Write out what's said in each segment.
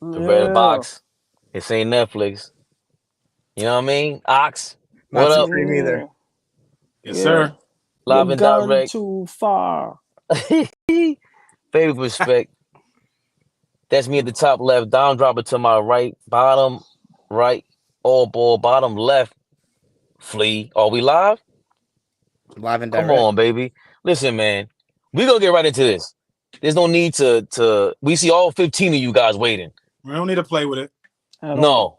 The red Yeah. box. It ain't Netflix. You know what I mean? Ox. Not What up? Supreme Yeah. either. Yes, Yeah. sir. Live You've and gone direct. too far. Favorite respect. That's me at the top left. Down dropper to my right. Bottom right. All ball. Bottom left. Flea. Are we live? Live and Come direct. on, baby. Listen, man. We gonna get right into this. There's no need to. We see all 15 of you guys waiting. We don't need to play with it. At all. No,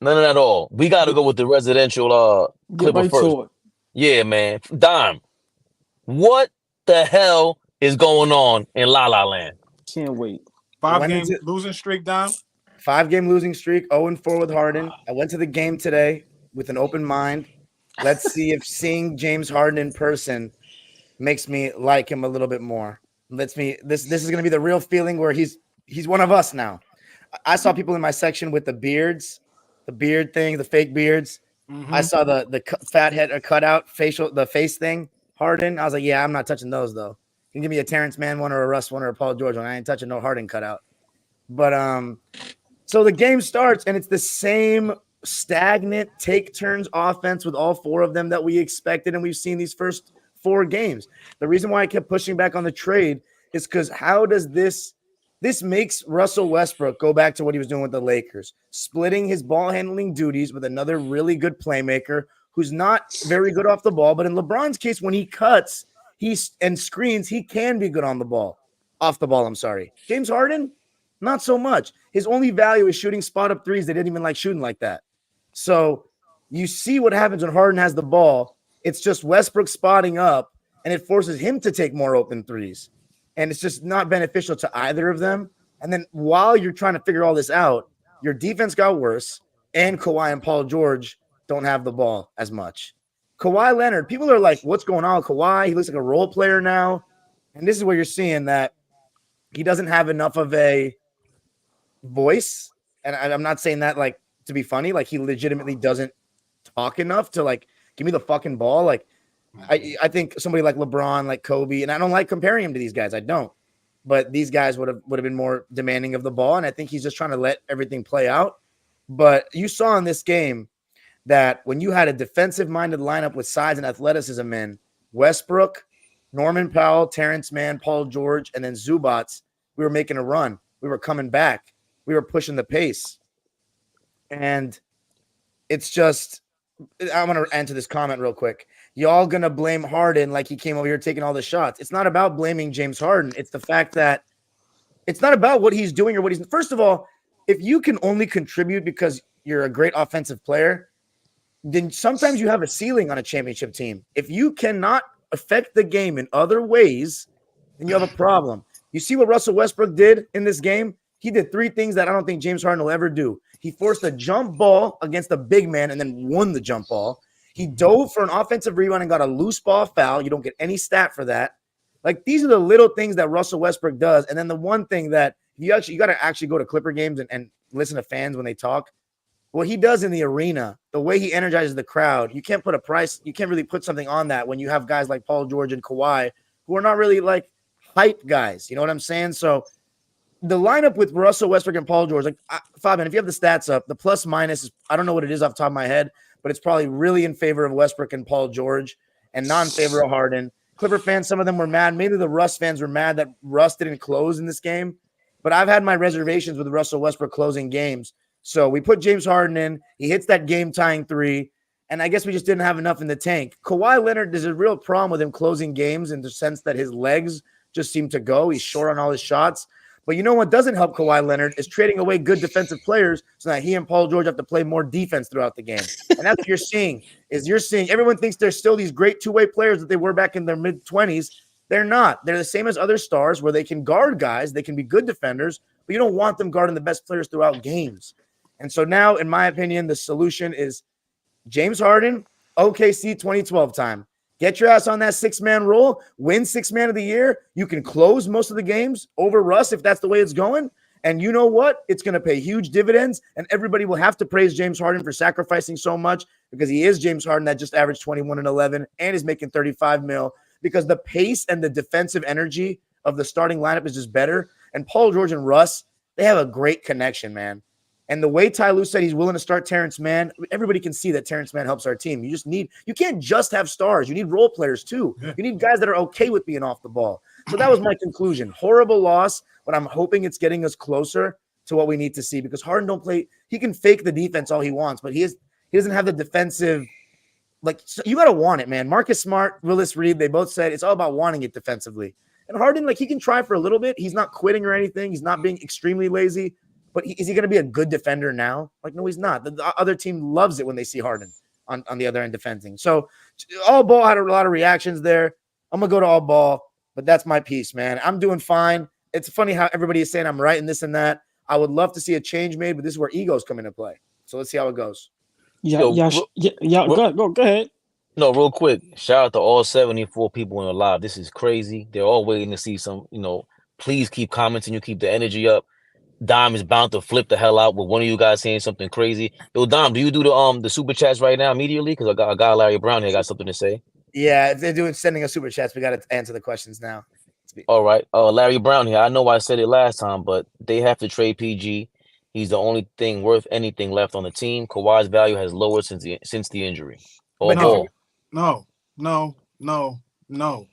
none of that at all. We got to Get, go with the residential get Clipper right first. to it. Yeah, man. Dime. What the hell is going on in La La Land? Can't wait. Five Went game into losing streak down. 5-game losing streak, 0-4 with Harden. I went to the game today with an open mind. Let's see if seeing James Harden in person makes me like him a little bit more. This is gonna be the real feeling where he's one of us now. I saw people in my section with the beards, the beard thing, the fake beards. I Mm-hmm. saw the fat head or cutout facial, the face thing. Harden. I was like, yeah, I'm not touching those though. You can give me a Terrence Mann one or a Russ one or a Paul George one. I ain't touching no Harden cutout. But so the game starts and it's the same stagnant take turns offense with all four of them that we expected, and we've seen these first 4 games. The reason why I kept pushing back on the trade is because how does this makes Russell Westbrook go back to what he was doing with the Lakers, splitting his ball handling duties with another really good playmaker who's not very good off the ball. But in LeBron's case, when he cuts and screens, he can be good on the ball, off the ball. I'm sorry. James Harden, not so much. His only value is shooting spot up threes. They didn't even like shooting like that. So you see what happens when Harden has the ball. It's just Westbrook spotting up, and it forces him to take more open threes. And it's just not beneficial to either of them. And then while you're trying to figure all this out, your defense got worse, and Kawhi and Paul George don't have the ball as much. Kawhi Leonard, people are like, what's going on with Kawhi? He looks like a role player now. And this is where you're seeing that he doesn't have enough of a voice. And I'm not saying that like to be funny. Like he legitimately doesn't talk enough to like give me the fucking ball. Like I think somebody like LeBron, like Kobe, and I don't like comparing him to these guys. I don't. But these guys would have been more demanding of the ball. And I think he's just trying to let everything play out. But you saw in this game that when you had a defensive-minded lineup with size and athleticism in Westbrook, Norman Powell, Terrence Mann, Paul George, and then Zubats, we were making a run. We were coming back. We were pushing the pace. And it's just – I'm going to answer this comment real quick. Y'all going to blame Harden like he came over here taking all the shots. It's not about blaming James Harden. It's the fact that it's not about what he's doing or what he's – first of all, if you can only contribute because you're a great offensive player, then sometimes you have a ceiling on a championship team. If you cannot affect the game in other ways, then you have a problem. You see what Russell Westbrook did in this game? He did 3 things that I don't think James Harden will ever do. He forced a jump ball against a big man and then won the jump ball. He dove for an offensive rebound and got a loose ball foul. You don't get any stat for that. Like, these are the little things that Russell Westbrook does. And then the one thing that you got to actually go to Clipper games and listen to fans when they talk. What he does in the arena, the way he energizes the crowd, you can't really put something on that when you have guys like Paul George and Kawhi who are not really like hype guys. You know what I'm saying? So the lineup with Russell Westbrook and Paul George, like Fabian, if you have the stats up, the plus minus is, I don't know what it is off the top of my head, but it's probably really in favor of Westbrook and Paul George and not in favor of Harden. Clipper fans, some of them were mad. Maybe the Russ fans were mad that Russ didn't close in this game. But I've had my reservations with Russell Westbrook closing games. So we put James Harden in. He hits that game-tying 3. And I guess we just didn't have enough in the tank. Kawhi Leonard, there's a real problem with him closing games in the sense that his legs just seem to go. He's short on all his shots. But you know what doesn't help Kawhi Leonard is trading away good defensive players so that he and Paul George have to play more defense throughout the game. And that's what you're seeing everyone thinks they're still these great two-way players that they were back in their mid-20s. They're not. They're the same as other stars where they can guard guys. They can be good defenders, but you don't want them guarding the best players throughout games. And so now, in my opinion, the solution is James Harden, OKC 2012 time. Get your ass on that 6-man roll, win 6-man of the year. You can close most of the games over Russ if that's the way it's going. And you know what? It's going to pay huge dividends, and everybody will have to praise James Harden for sacrificing so much because he is James Harden that just averaged 21 and 11 and is making 35 mil because the pace and the defensive energy of the starting lineup is just better. And Paul George and Russ, They have a great connection, man. And the way Ty Lue said he's willing to start Terrence Mann, everybody can see that Terrence Mann helps our team. You can't just have stars. You need role players too. You need guys that are okay with being off the ball. So that was my conclusion. Horrible loss, but I'm hoping it's getting us closer to what we need to see because Harden don't play. He can fake the defense all he wants, but he doesn't have the defensive. Like, so you got to want it, man. Marcus Smart, Willis Reed, they both said it's all about wanting it defensively. And Harden, like, he can try for a little bit. He's not quitting or anything. He's not being extremely lazy. But is he going to be a good defender now? Like, no, he's not. The other team loves it when they see Harden on the other end defending. So All Ball had a lot of reactions there. I'm going to go to All Ball, but that's my piece, man. I'm doing fine. It's funny how everybody is saying I'm right and this and that. I would love to see a change made, but this is where egos come into play. So let's see how it goes. Go ahead. No, real quick. Shout out to all 74 people in the live. This is crazy. They're all waiting to see some, please keep commenting. You keep the energy up. Dom is bound to flip the hell out with one of you guys saying something crazy. Yo, Dom, do you do the super chats right now immediately? Because I got Larry Brown here. Got something to say. Yeah, if they're sending us super chats, we got to answer the questions now. All right. Larry Brown here. I know I said it last time, but they have to trade PG. He's the only thing worth anything left on the team. Kawhi's value has lowered since the injury. No,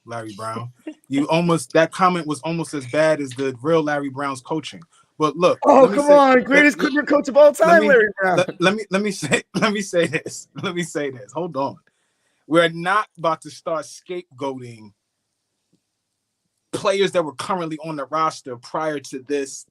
Larry Brown. That comment was almost as bad as the real Larry Brown's coaching. But look, greatest coach of all time, Larry Brown. Let me say this. Hold on. We're not about to start scapegoating players that were currently on the roster prior to this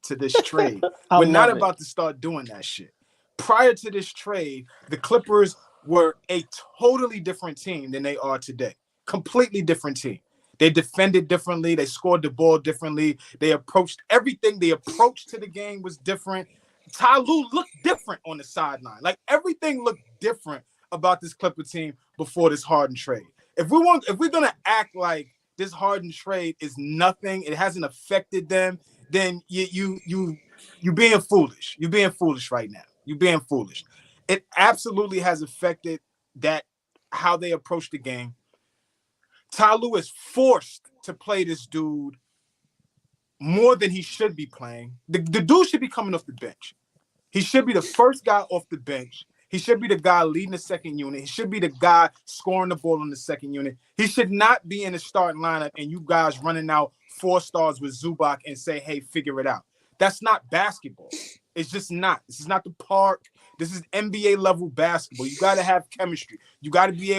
trade. We're not about to start doing that shit. Prior to this trade, the Clippers were a totally different team than they are today. Completely different team. They defended differently. They scored the ball differently. They approached everything. The approach to the game was different. Ty Lue looked different on the sideline. Like, everything looked different about this Clipper team before this Harden trade. If we're gonna act like this Harden trade is nothing, it hasn't affected them, then you being foolish. You're being foolish right now. You're being foolish. It absolutely has affected how they approach the game. Ty Lue is forced to play this dude more than he should be playing. The dude should be coming off the bench. He should be the first guy off the bench. He should be the guy leading the second unit. He should be the guy scoring the ball on the second unit. He should not be in the starting lineup and you guys running out 4 stars with Zubac and say, hey, figure it out. That's not basketball. It's just not. This is not the park. This is NBA level basketball. You got to have chemistry. You got to be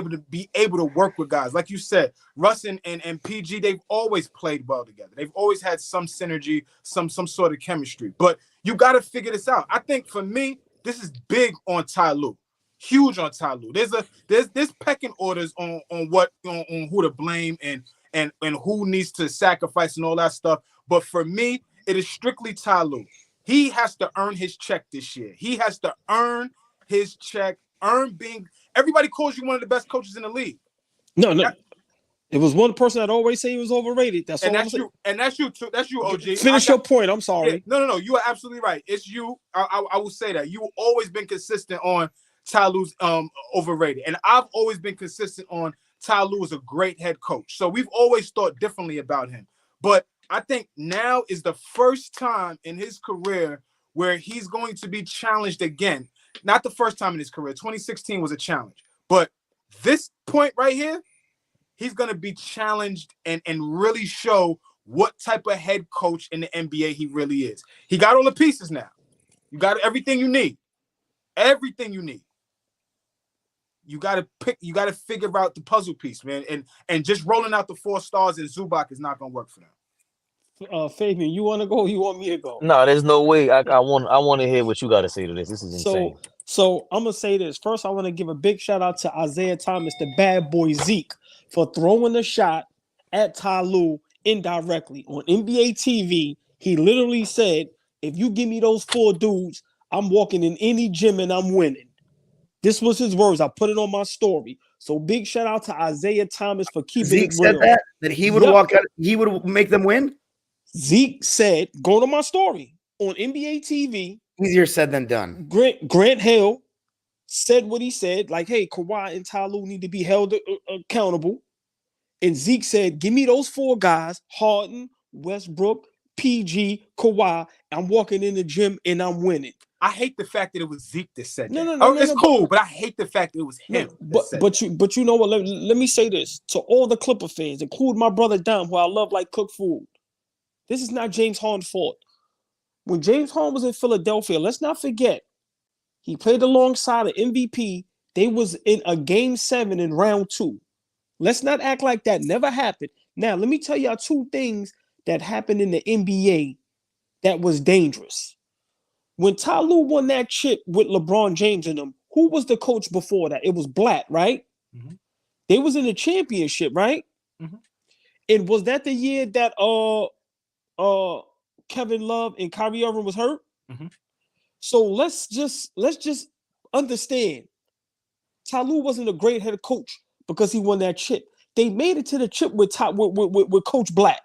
able to work with guys. Like you said, Russ and PG, they've always played well together. They've always had some synergy, some sort of chemistry. But you got to figure this out. I think for me, this is big on Ty Lue. Huge on Ty Lue. There's pecking orders on who to blame and who needs to sacrifice and all that stuff. But for me, it is strictly Ty Lue. He has to earn his check this year. He has to earn his check. Everybody calls you one of the best coaches in the league. No. It was one person that always say he was overrated. That's you. And that's you too. That's you, OG. Finish your point. I'm sorry. Yeah, no. You are absolutely right. It's you. I will say that. You've always been consistent on Ty Lue's overrated. And I've always been consistent on Ty Lue is a great head coach. So we've always thought differently about him. But I think now is the first time in his career where he's going to be challenged again. Not the first time in his career. 2016 was a challenge. But this point right here, he's going to be challenged and really show what type of head coach in the NBA he really is. He got all the pieces now. You got everything you need. Everything you need. You got to figure out the puzzle piece, man. And just rolling out the 4 stars in Zubac is not going to work for them. Fabian, you want to go? Or you want me to go? No, there's no way. I want to hear what you got to say to this. This is insane. So I'm gonna say this first. I want to give a big shout out to Isaiah Thomas, the bad boy Zeke, for throwing the shot at Ty Lue indirectly on NBA TV. He literally said, "If you give me those 4 dudes, I'm walking in any gym and I'm winning." This was his words. I put it on my story. So big shout out to Isaiah Thomas for keeping Zeke it real. said that he would walk out. He would make them win. Zeke said, go to my story on NBA TV. Easier said than done. Grant Hill said what he said, like, hey, Kawhi and Ty Lue need to be held accountable. And Zeke said, give me those 4 guys, Harden, Westbrook, PG, Kawhi. I'm walking in the gym and I'm winning. I hate the fact that it was Zeke that said that. No, It's cool, but I hate the fact that it was him. But you know what? Let me say this to all the Clipper fans, including my brother Dom, who I love like cook food. This is not James Harden's fault. When James Harden was in Philadelphia, let's not forget, he played alongside an MVP. They was in a game 7 in round 2. Let's not act like that never happened. Now, let me tell y'all 2 things that happened in the NBA that was dangerous. When Ty Lue won that chip with LeBron James in them, who was the coach before that? It was Blatt, right? Mm-hmm. They was in the championship, right? Mm-hmm. And was that the year that Kevin Love and Kyrie Irving was hurt? Mm-hmm. So let's just understand. Ty Lue wasn't a great head coach because he won that chip. They made it to the chip with Coach Blatt.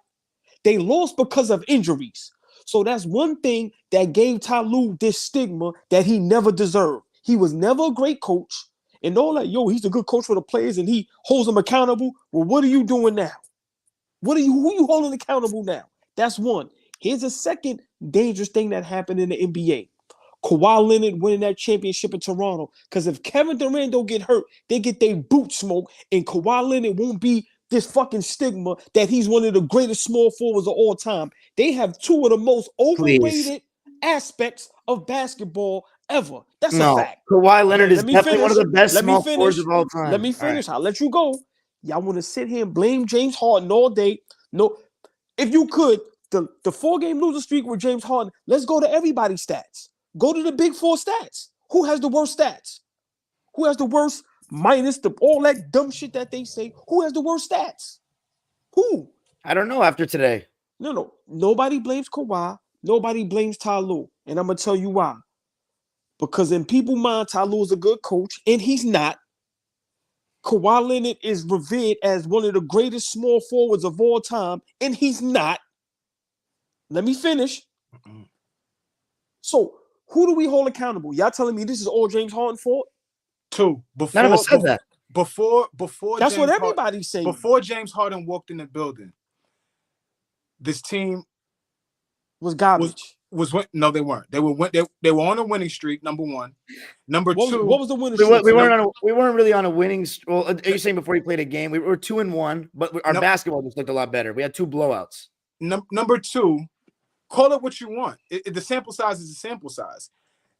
They lost because of injuries. So that's one thing that gave Ty Lue this stigma that he never deserved. He was never a great coach. And all that, he's a good coach for the players and he holds them accountable. Well, what are you doing now? Who are you holding accountable now? That's one. Here's a second dangerous thing that happened in the NBA. Kawhi Leonard winning that championship in Toronto. Because if Kevin Durant don't get hurt, they get their boot smoked, and Kawhi Leonard won't be this fucking stigma that he's one of the greatest small forwards of all time. They have 2 of the most overrated aspects of basketball ever. That's a fact. Kawhi Leonard is definitely one of the best small forwards of all time. Let me finish. I'll let you go. Y'all want to sit here and blame James Harden all day? No. If you could, the 4-game losing streak with James Harden, let's go to everybody's stats. Go to the big 4 stats. Who has the worst stats? Who has the worst minus all that dumb shit that they say? Who has the worst stats? Who? I don't know after today. No. Nobody blames Kawhi. Nobody blames Ty Lue. And I'm going to tell you why. Because in people's mind, Ty Lue is a good coach, and he's not. Kawhi Leonard is revered as one of the greatest small forwards of all time, and he's not. Let me finish. So, who do we hold accountable? Y'all telling me this is all James Harden's fault? 2. None of us said that. Before that's James what everybody's saying. Before James Harden walked in the building, this team was garbage. No, they weren't. They were on a winning streak. Number 1. Number 2. What was the winning streak? We weren't really on a winning. Well, are you saying before he played a game? We were 2-1, but our basketball just looked a lot better. We had 2 blowouts. Number 2. Call it what you want. The sample size is a sample size.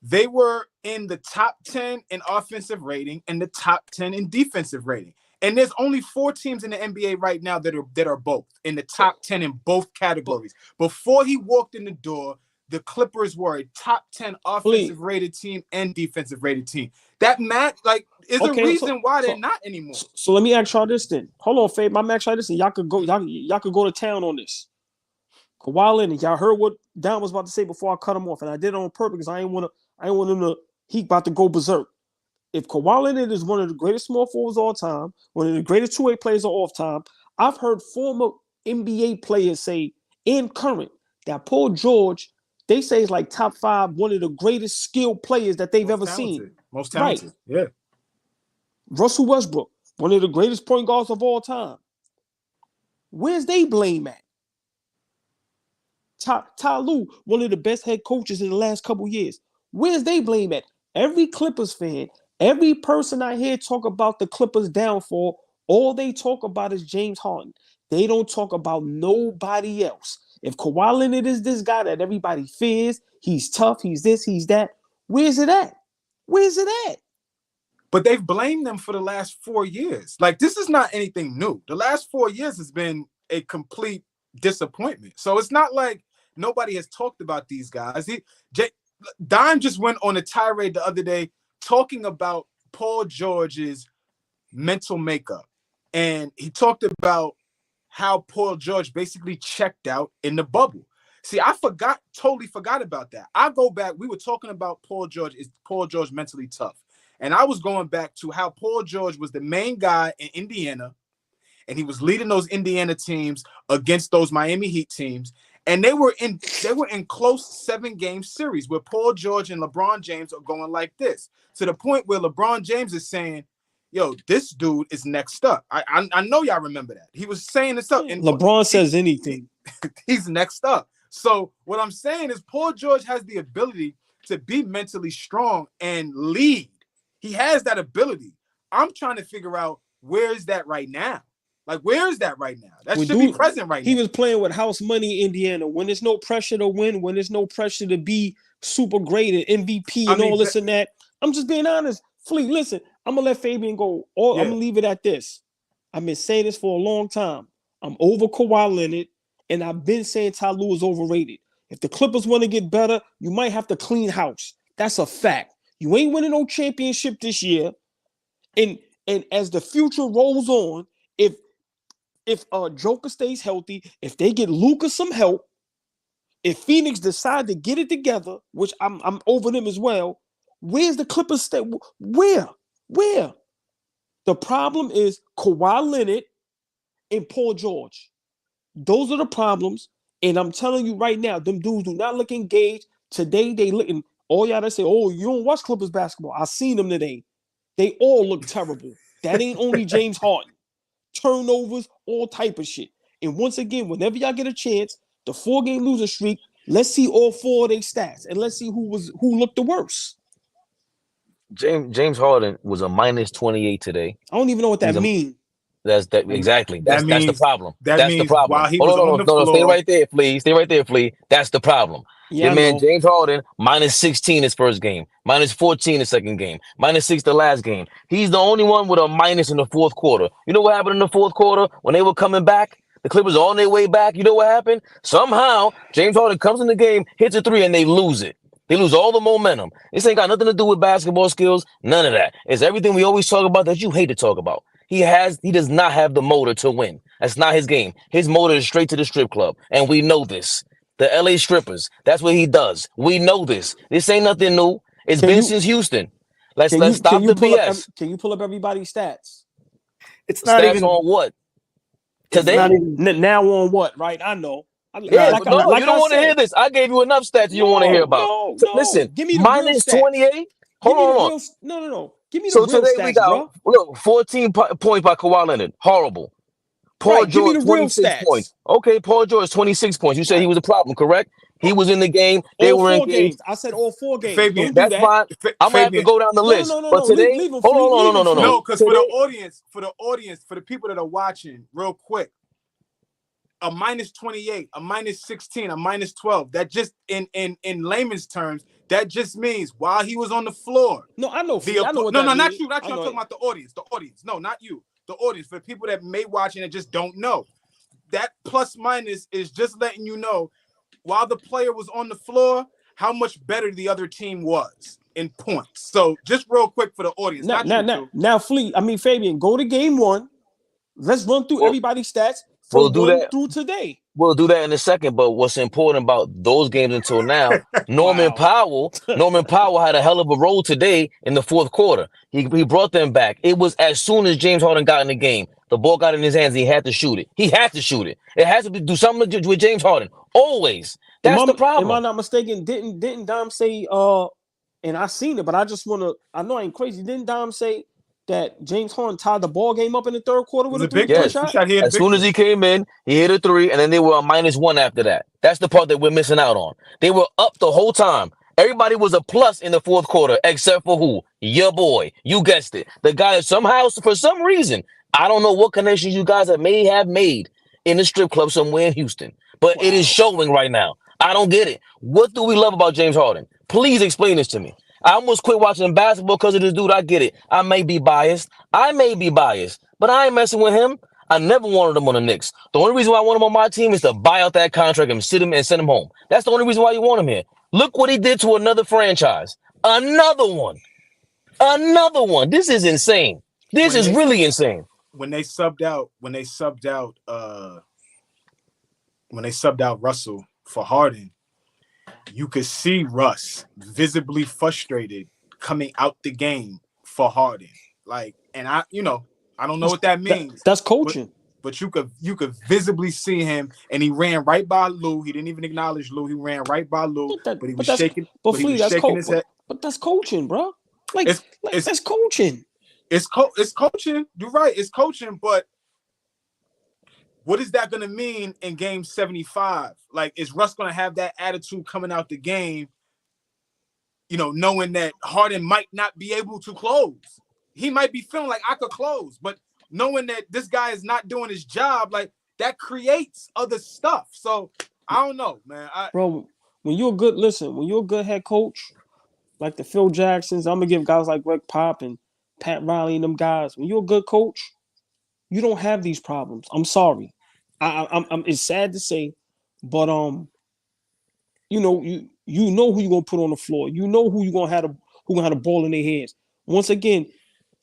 They were in the top 10 in offensive rating and the top 10 in defensive rating. And there's only 4 teams in the NBA right now that are both in the top 10 in both categories. Before he walked in the door, the Clippers were a top 10 offensive rated team and defensive rated team. That is a reason why they're not anymore. So let me ask y'all this then. Hold on, Fabe. I'm asking y'all this, and y'all could go to town on this. Kawhi Leonard, y'all heard what Don was about to say before I cut him off, and I did it on purpose because I ain't want him to. He about to go berserk. If Kawhi Leonard is one of the greatest small forwards of all time, one of the greatest 2-way players of all time, I've heard former NBA players say, in current, that Paul George, they say is like top 5, one of the greatest skilled players that they've ever seen. Most talented, yeah. Russell Westbrook, one of the greatest point guards of all time. Where's they blame at? Ty Lue, one of the best head coaches in the last couple years. Where's they blame at? Every Clippers fan, every person I hear talk about the Clippers' downfall, all they talk about is James Harden. They don't talk about nobody else. If Kawhi Leonard is this guy that everybody fears, he's tough, he's this, he's that, where's it at? Where's it at? But they've blamed them for the last 4 years. Like, this is not anything new. The last 4 years has been a complete disappointment. So it's not like nobody has talked about these guys. Dime just went on a tirade the other day talking about Paul George's mental makeup. And he talked about how Paul George basically checked out in the bubble. See, I totally forgot about that. I go back, we were talking about Paul George. Is Paul George mentally tough? And I was going back to how Paul George was the main guy in Indiana, and he was leading those Indiana teams against those Miami Heat teams. And they were in close 7-game series where Paul George and LeBron James are going like this, to the point where LeBron James is saying, yo, this dude is next up. I know y'all remember that. He was saying this up. And LeBron says anything. He's next up. So what I'm saying is Paul George has the ability to be mentally strong and lead. He has that ability. I'm trying to figure out where is that right now? Like, where is that right now? That should be present right now. He was playing with house money in Indiana. When there's no pressure to win, when there's no pressure to be super great and MVP and all this and that. I'm just being honest. Fleet, listen, I'm going to let Fabian go. I'm going to leave it at this. I've been saying this for a long time. I'm over Kawhi Leonard, and I've been saying Ty Lue is overrated. If the Clippers want to get better, you might have to clean house. That's a fact. You ain't winning no championship this year. And as the future rolls on, if Joker stays healthy, if they get Luka some help, if Phoenix decide to get it together, which I'm over them as well, where's the Clippers stay? Where? The problem is Kawhi Leonard and Paul George. Those are the problems. And I'm telling you right now, them dudes do not look engaged. Today, they looking, all y'all that say, oh, you don't watch Clippers basketball. I seen them today. They all look terrible. That ain't only James Harden. Turnovers, all type of shit. And once again, whenever y'all get a chance, the 4-game losing streak, let's see all 4 of their stats. And let's see who looked the worst. James Harden was a minus 28 today. I don't even know what that means. That's exactly. That's the problem. That's the problem. While he was on the floor. Stay right there, please. Stay right there, please. That's the problem. Yeah, your man James Harden minus 16 his first game, minus 14 his second game, minus 6 the last game. He's the only one with a minus in the fourth quarter. You know what happened in the fourth quarter when they were coming back? The Clippers are on their way back. You know what happened? Somehow James Harden comes in the game, hits a 3, and they lose it. They lose all the momentum. This ain't got nothing to do with basketball skills. None of that. It's everything we always talk about that you hate to talk about. He does not have the motor to win. That's not his game. His motor is straight to the strip club. And we know this. The LA strippers. That's what he does. We know this. This ain't nothing new. It's been since Houston. Let's stop the BS. Can you pull up everybody's stats? It's not stats even on what? Today? Now on what, right? I know. You don't want to hear this. I gave you enough stats you don't want to hear about. No. Listen, give me the minus 28. Hold on. No. Give me the real today stats, we got, bro. look, 14 points by Kawhi Leonard. Horrible. Paul George, give me the real 26 stats. points. Okay, Paul George, 26 points. You said he was a problem, correct? He was in the game. They all were in 4 games. I said all 4 games. Fabian, Don't do that's that. fine. I'm going to have to go down the list. No. But today, leave him, hold on. No, because for the audience, for the people that are watching, real quick, a minus 28, a minus 16, a minus 12. That just in layman's terms, that just means while he was on the floor. No, I know. I know what that means. Not you. I'm talking about the audience. The audience. No, not you. The audience. For people that may watch and just don't know, that plus minus is just letting you know while the player was on the floor, how much better the other team was in points. So just real quick for the audience. Now, Fabian, go to game 1. Let's run through everybody's stats. From 1 through today. We'll do that in a second, but what's important about those games until now, Norman Powell had a hell of a role today in the fourth quarter. He brought them back. It was as soon as James Harden got in the game, the ball got in his hands, he had to shoot it. He had to shoot it. It has to do something with James Harden. Always. That's the problem. Am I not mistaken? Didn't Dom say, and I seen it, but I just want to, I know I ain't crazy. Didn't Dom say that James Harden tied the ball game up in the third quarter with a 3-point shot? As soon as he came in, he hit a 3, and then they were a -1 after that. That's the part that we're missing out on. They were up the whole time. Everybody was a plus in the fourth quarter, except for who? Your boy. You guessed it. The guy somehow, for some reason, I don't know what connections you guys may have made in the strip club somewhere in Houston, but it is showing right now. I don't get it. What do we love about James Harden? Please explain this to me. I almost quit watching basketball because of this dude. I get it. I may be biased, but I ain't messing with him. I never wanted him on the Knicks. The only reason why I want him on my team is to buy out that contract and sit him and send him home. That's the only reason why you want him here. Look what he did to another franchise. Another one. This is insane. This is really insane. When they subbed out Russell for Harden, you could see Russ visibly frustrated coming out the game for Harden. And I don't know what that means. That's coaching. But you could visibly see him, and he ran right by Lou. He didn't even acknowledge Lou. He ran right by Lou, but he was shaking. But he was shaking his head. But that's coaching, bro. That's coaching. It's coaching. You're right. It's coaching, but what is that going to mean in game 75? Like, is Russ going to have that attitude coming out the game, knowing that Harden might not be able to close? He might be feeling like I could close, but knowing that this guy is not doing his job, like, that creates other stuff. So I don't know, man. Bro, when you're a good head coach, like the Phil Jacksons, I'm gonna give guys like Greg Pop and Pat Riley and them guys. When you're a good coach, you don't have these problems. I'm sorry. I'm it's sad to say, but you know who you're gonna put on the floor. You know who gonna have the ball in their hands. Once again,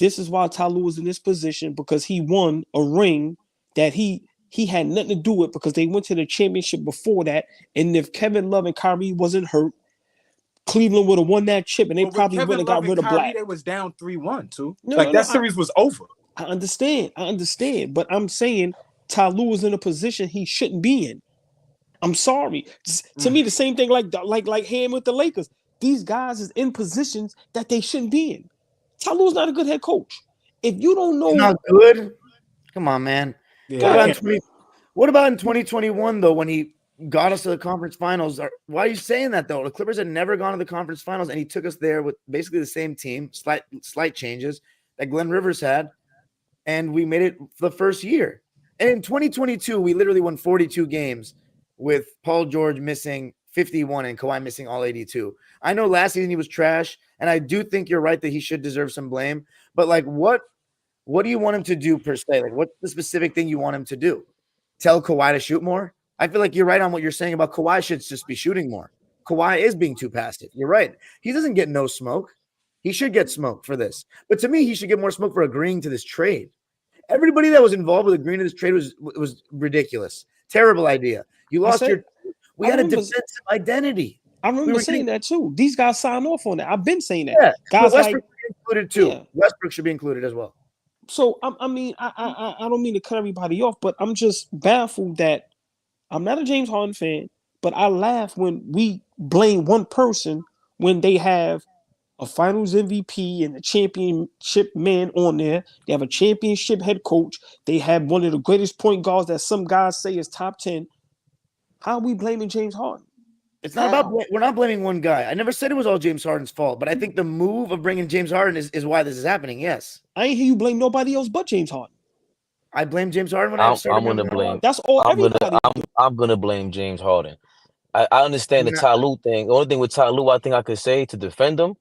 this is why Ty Lue was in this position, because he won a ring that he had nothing to do with, because they went to the championship before that. And if Kevin Love and Kyrie wasn't hurt, Cleveland would have won that chip, and they probably would have got rid of Black. They was down 3-1 too. That series was over. I understand, but I'm saying Ty Lue is in a position he shouldn't be in. I'm sorry. To me, the same thing like Ham with the Lakers. These guys is in positions that they shouldn't be in. Ty Lue's not a good head coach. If you don't know, not good. Come on, man. Yeah, what about in 2021 though, when he got us to the conference finals? Why are you saying that though? The Clippers had never gone to the conference finals, and he took us there with basically the same team, slight changes that Glenn Rivers had, and we made it for the first year. And in 2022, we literally won 42 games with Paul George missing 51 and Kawhi missing all 82. I know last season he was trash, and I do think you're right that he should deserve some blame. But like, what do you want him to do per se? Like, what's the specific thing you want him to do? Tell Kawhi to shoot more? I feel like you're right on what you're saying about Kawhi should just be shooting more. Kawhi is being too passive. You're right. He doesn't get no smoke. He should get smoke for this. But to me, he should get more smoke for agreeing to this trade. Everybody that was involved with agreeing to this trade was ridiculous. Terrible idea. You lost we had a defensive identity. I remember saying that too. These guys signed off on that. I've been saying that. Yeah. Guys Westbrook should be included too. Yeah. Westbrook should be included as well. So I mean, I don't mean to cut everybody off, but I'm just baffled that I'm not a James Harden fan, but I laugh when we blame one person when they have a Finals MVP and a championship man on there. They have a championship head coach. They have one of the greatest point guards that some guys say is top 10. How are we blaming James Harden? It's not about we're not blaming one guy. I never said it was all James Harden's fault, but I think the move of bringing James Harden is why this is happening. Yes, I ain't hear you blame nobody else but James Harden. I blame James Harden when I started. I'm gonna blame. That's all. I'm gonna blame James Harden. I understand the Ty Lue thing. The only thing with Ty Lue, I think I could say to defend him,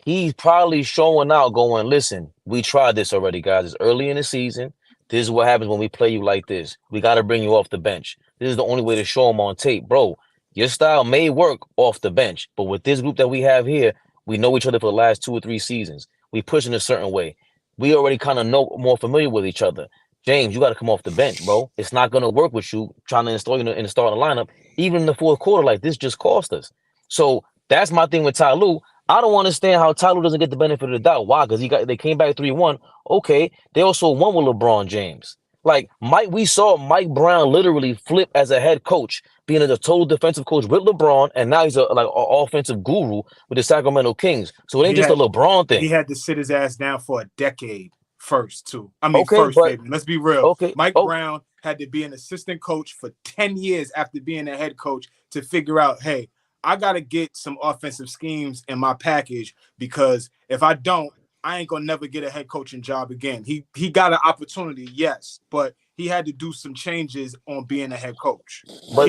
he's probably showing out, going, listen, we tried this already, guys. It's early in the season. This is what happens when we play you like this. We got to bring you off the bench. This is the only way to show them on tape, bro. Your style may work off the bench, but with this group that we have here, we know each other for the last 2 or 3 seasons. We push in a certain way. We already kind of know more familiar with each other. James, you got to come off the bench, bro. It's not going to work with you trying to install you in the starting lineup. Even in the fourth quarter, like this just cost us. So that's my thing with Ty Lue. I don't understand how Ty Lue doesn't get the benefit of the doubt. Why? Because they came back 3-1. Okay, they also won with LeBron James. Like we saw Mike Brown literally flip as a head coach, being a total defensive coach with LeBron, and now he's an offensive guru with the Sacramento Kings. So it ain't just a LeBron thing. He had to sit his ass down for a decade first, too. I mean, Fabian, let's be real. Okay, Mike Brown had to be an assistant coach for 10 years after being a head coach to figure out, hey, I got to get some offensive schemes in my package, because if I don't, I ain't gonna never get a head coaching job again. He got an opportunity, yes, but he had to do some changes on being a head coach. But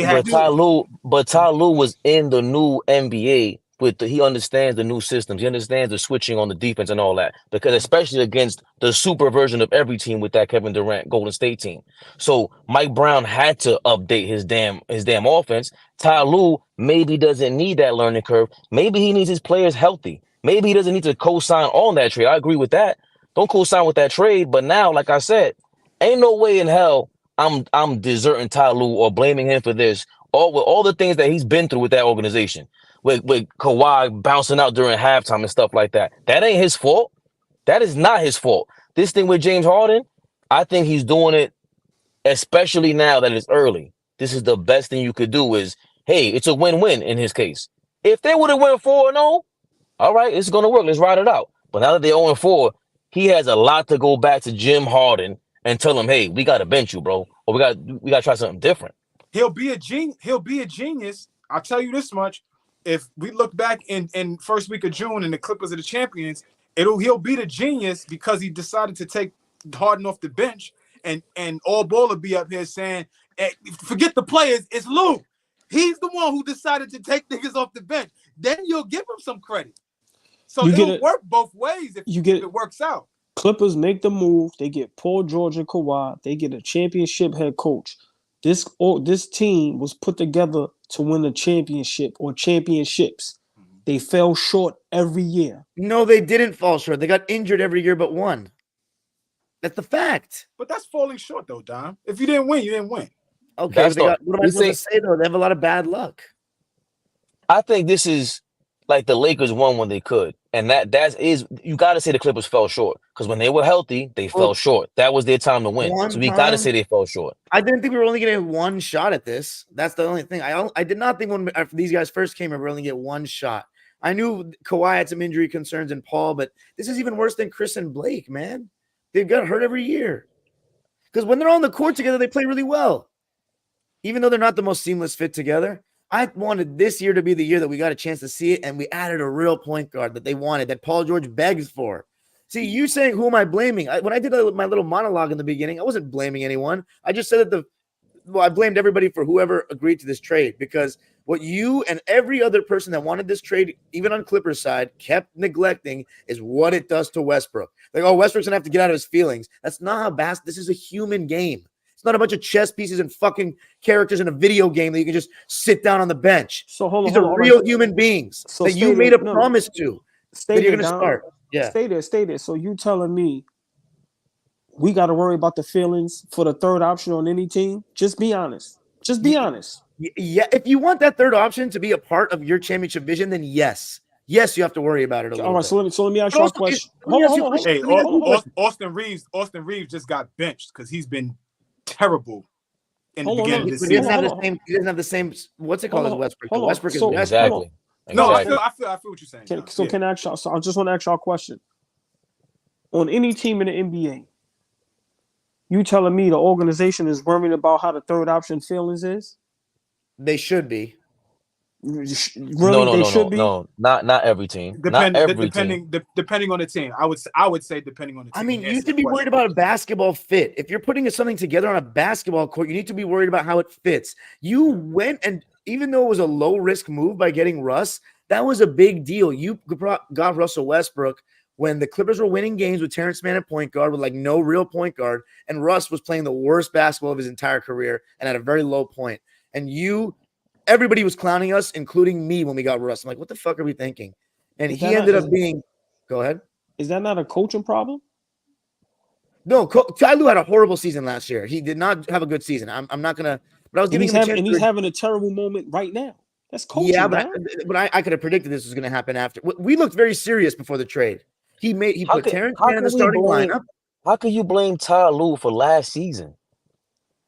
Ty Lue was in the new NBA he understands the new systems. He understands the switching on the defense and all that, because especially against the super version of every team with that Kevin Durant Golden State team. So Mike Brown had to update his damn offense. Ty Lue maybe doesn't need that learning curve. Maybe he needs his players healthy. Maybe he doesn't need to co-sign on that trade. I agree with that. Don't co-sign with that trade. But now, like I said, ain't no way in hell I'm deserting Ty Lue or blaming him for this. All the things that he's been through with that organization. With Kawhi bouncing out during halftime and stuff like that. That ain't his fault. That is not his fault. This thing with James Harden, I think he's doing it, especially now that it's early. This is the best thing you could do is, hey, it's a win-win in his case. If they would have went 4-0, all right, it's going to work. Let's ride it out. But now that they're 0-4, he has a lot to go back to Jim Harden and tell him, hey, we got to bench you, bro. Or we got to try something different. He'll be a genius. I'll tell you this much. If we look back in first week of June and the Clippers are the champions, he'll be the genius because he decided to take Harden off the bench, and AllBall will be up here saying, hey, forget the players, it's Lou. He's the one who decided to take niggas off the bench. Then you'll give him some credit. So it'll work both ways if it works out. Clippers make the move. They get Paul George and Kawhi. They get a championship head coach. This team was put together to win a championship or championships. They fell short every year. No, they didn't fall short. They got injured every year but one. That's the fact. But that's falling short, though, Dom. If you didn't win, you didn't win. Okay, what am I supposed to say, though? They have a lot of bad luck. I think this is like the Lakers won when they could. And you got to say the Clippers fell short. Because when they were healthy, they fell short. That was their time to win. So we got to say they fell short. I didn't think we were only going to get one shot at this. That's the only thing. I did not think when these guys first came in, we were only going to get one shot. I knew Kawhi had some injury concerns and Paul, but this is even worse than Chris and Blake, man. They've got hurt every year. Because when they're on the court together, they play really well. Even though they're not the most seamless fit together, I wanted this year to be the year that we got a chance to see it, and we added a real point guard that they wanted, that Paul George begs for. See, you saying, who am I blaming? When I did my little monologue in the beginning, I wasn't blaming anyone. I just said that I blamed everybody for whoever agreed to this trade, because what you and every other person that wanted this trade, even on Clippers side, kept neglecting is what it does to Westbrook. Like, oh, Westbrook's going to have to get out of his feelings. That's not how this is a human game. It's not a bunch of chess pieces and fucking characters in a video game that you can just sit down on the bench. So hold on. These are real human beings that you made a promise to. That you're going to start. Yeah. Stay there. So you telling me we got to worry about the feelings for the third option on any team? Just be honest. Just be honest. Yeah. If you want that third option to be a part of your championship vision, then yes. Yes, you have to worry about it a little bit. So let me ask you a question. Hey, Austin Reeves just got benched because he's been terrible in the beginning of the season. He doesn't have the same. What's it called as Westbrook? Westbrook is exactly. No, I feel what you're saying. Can I ask y'all? So I just want to ask y'all a question. On any team in the NBA, you telling me the organization is worrying about how the third option feelings is? They should be. Really, no, not every team. Depending on the team, I would say depending on the team. I mean, you should be worried about a basketball fit. If you're putting something together on a basketball court, you need to be worried about how it fits. You went, and even though it was a low risk move by getting Russ, that was a big deal. You got Russell Westbrook when the Clippers were winning games with Terrence Mann at point guard with like no real point guard, and Russ was playing the worst basketball of his entire career and at a very low point. And everybody was clowning us, including me, when we got Russ. I'm like, what the fuck are we thinking? And he ended up being – go ahead. Is that not a coaching problem? No, Ty Lue had a horrible season last year. He did not have a good season. I'm not going to – but I was giving him a chance. And he's having a terrible moment right now. That's coaching, yeah, but I could have predicted this was going to happen after. We looked very serious before the trade. He put Terrence Mann in the starting lineup. How can you blame Ty Lue for last season?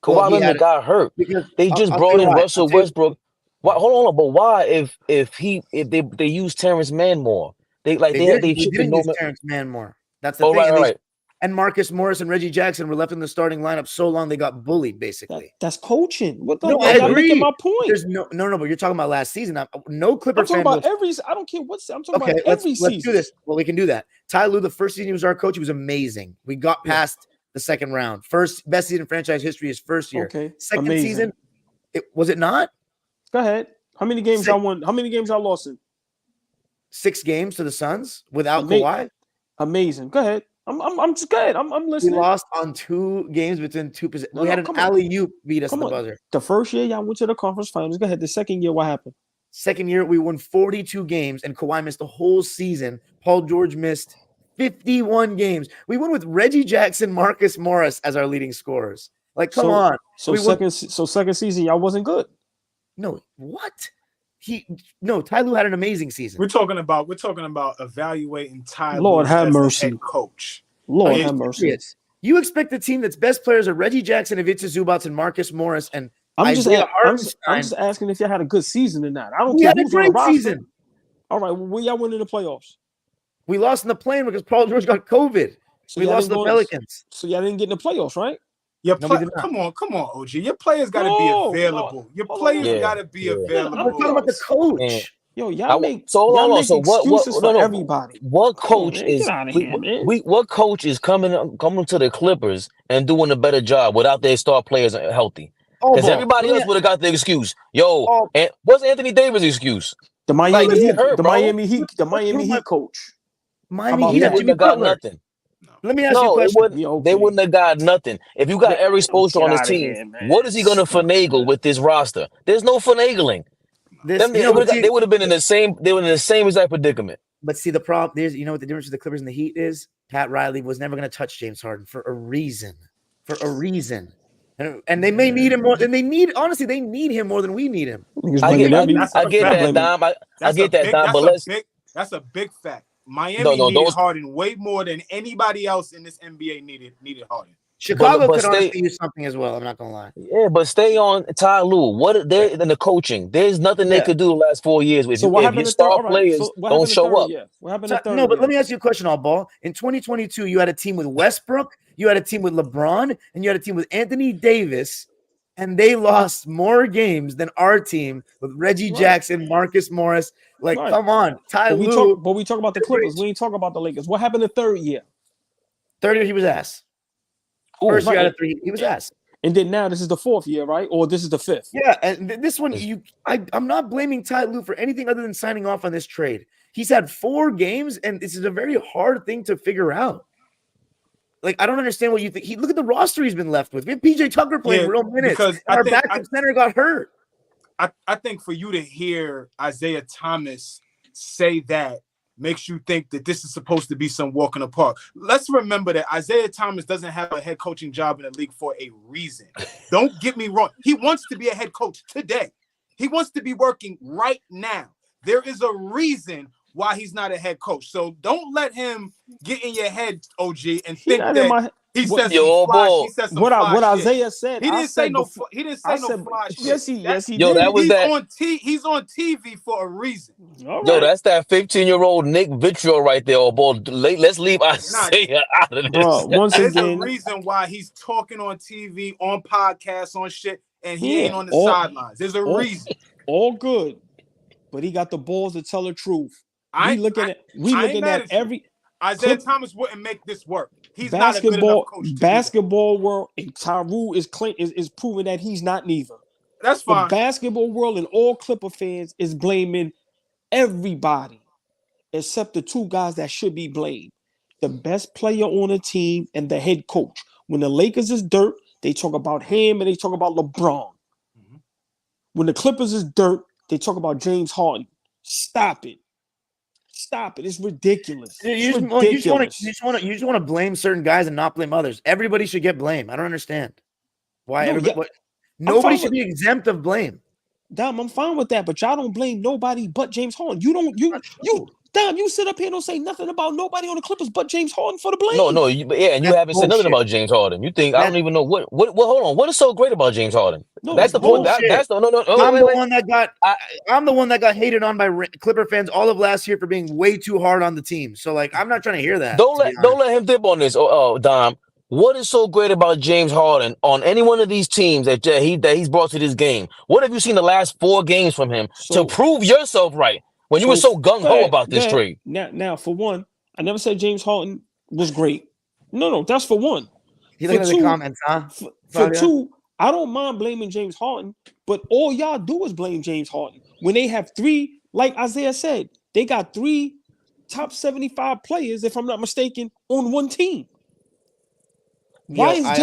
Kawhi Leonard got hurt. They just brought in Russell Westbrook. Why, hold on, but why if they use Terrence Mann more? They didn't use Terrence Mann more. That's the thing. Right. And Marcus Morris and Reggie Jackson were left in the starting lineup so long they got bullied, basically. That's coaching. I agree. My point. There's no, but you're talking about last season. No Clipper fan. I don't care what. I'm talking about every season. Let's do this. Well, we can do that. Ty Lue, the first season he was our coach, he was amazing. We got past the second round. Best season in franchise history his first year. Okay. Second season, was it not? Go ahead. How many games y'all won? How many games y'all lost in? 6 games to the Suns without Kawhi. Amazing. Go ahead. I'm just good. I'm listening. We lost on 2 games between 2 positions. We had an alley-oop beat us at the buzzer. The first year y'all went to the conference finals. Go ahead. The second year, what happened? Second year, we won 42 games, and Kawhi missed the whole season. Paul George missed 51 games. We won with Reggie Jackson, Marcus Morris as our leading scorers. Like, come on. So second season, y'all wasn't good. No, what? Ty Lue had an amazing season. We're talking about evaluating Ty Lue Lord have as mercy. a head coach. Lord have mercy. You expect the team that's best players are Reggie Jackson, Ivica Zubac, and Marcus Morris, and I'm just asking if y'all had a good season or not. I don't care. We had a great season. All right, well, y'all went in the playoffs. We lost in the play-in because Paul George got COVID. So we lost to the Pelicans. So y'all didn't get in the playoffs, right? Come on, OG. Your players got to be available. Your players got to be available. We're talking about the coach. Man. Yo, y'all make excuses for everybody. What coach is what coach is coming to the Clippers and doing a better job without their star players healthy? Because everybody else would have got the excuse. And what's Anthony Davis' excuse? The Miami Heat, the Miami Heat coach. Miami Heat wouldn't have got nothing. Let me ask you a question. They wouldn't have got nothing. If you got Eric Spoelstra on his team, what is he going to finagle with this roster? There's no finagling. They would have been in the same. They were in the same exact predicament. But see, the problem is, you know what the difference with the Clippers and the Heat is? Pat Riley was never going to touch James Harden for a reason. And they may need him more than they need. Honestly, they need him more than we need him. I get that, Dom. I get that, Dom. But that's a big fact. Miami needed Harden way more than anybody else in this NBA needed Harden. Chicago could honestly use something as well. I'm not gonna lie. Yeah, but stay on Ty Lue. What they're in the coaching? There's nothing they could do the last 4 years if your star players don't show up. What happened? No, but let me ask you a question, AllBall. In 2022, you had a team with Westbrook, you had a team with LeBron, and you had a team with Anthony Davis, and they lost more games than our team with Reggie Jackson, Marcus Morris. Come on, Ty Lue. But we talk about the Clippers. We ain't talk about the Lakers. What happened the third year? Third year, he was ass. First year out of 3, he was ass. And then now this is the 4th year, right? Or this is the 5th. Yeah, and this one, I'm not blaming Ty Lue for anything other than signing off on this trade. He's had 4 games, and this is a very hard thing to figure out. I don't understand what you think. Look at the roster he's been left with. We have PJ Tucker playing real minutes. Because our backup center got hurt. I think for you to hear Isaiah Thomas say that makes you think that this is supposed to be some walk in the park. Let's remember that Isaiah Thomas doesn't have a head coaching job in the league for a reason. Don't get me wrong. He wants to be a head coach today. He wants to be working right now. There is a reason why he's not a head coach. So don't let him get in your head, OG, and think that he says what Isaiah said. He didn't say no fly shit. Yes, he did. He's on TV for a reason. Right. Yo, that's that 15-year-old Nick Vitriol right there, AllBall. Let's leave Isaiah out of this. Bro, there's a reason why he's talking on TV, on podcasts, on shit, and he ain't on the sidelines. There's a reason. All good, but he got the balls to tell the truth. We looking at every Isaiah Thomas wouldn't make this work. He's not a good enough coach. Basketball world, and Tyrue is proving that he's not neither. That's fine. The basketball world and all Clipper fans is blaming everybody except the 2 guys that should be blamed: the best player on the team and the head coach. When the Lakers is dirt, they talk about him and they talk about LeBron. Mm-hmm. When the Clippers is dirt, they talk about James Harden. Stop it. It's ridiculous. You just want to blame certain guys and not blame others. Everybody should get blamed. I don't understand why nobody should be exempt of blame. Dom, I'm fine with that, but y'all don't blame nobody but James Harden. Dom, you sit up here and don't say nothing about nobody on the Clippers but James Harden for the blame. No, and you haven't said nothing about James Harden. You think I don't even know what hold on. What is so great about James Harden? No, that's the point. That's the no. I'm the one that got hated on by Clipper fans all of last year for being way too hard on the team. So I'm not trying to hear that. Don't let him dip on this. Dom. What is so great about James Harden on any one of these teams that he's brought to this game? What have you seen the last 4 games from him to prove yourself right? When you were so gung-ho about this trade. Now, for one, I never said James Harden was great. No, that's for one. You look at the comments, huh? For 2, I don't mind blaming James Harden, but all y'all do is blame James Harden. When they have 3, like Isaiah said, they got 3 top 75 players, if I'm not mistaken, on one team. Why is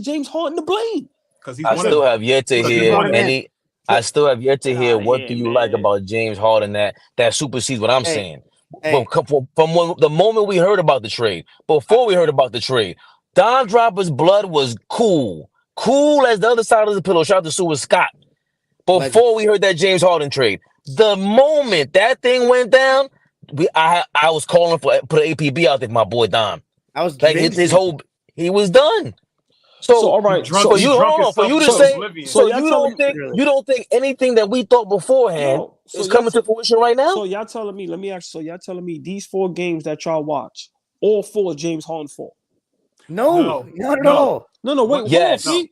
James Harden to blame? Because I still have yet to hear what do you like about James Harden that supersedes what I'm saying. From the moment we heard about the trade, before we heard about the trade, Don Draper's blood was cool as the other side of the pillow. Shout out to Stuart Scott. Before we heard that James Harden trade, the moment that thing went down, I was calling for put an APB out there, my boy Don. I was like he was done. So all right. So you don't think anything that we thought beforehand is coming to fruition right now? So y'all telling me, let me ask. So y'all telling me these 4 games that y'all watch, all 4 James Harden fault? No, not at all. No, wait, Yes. See,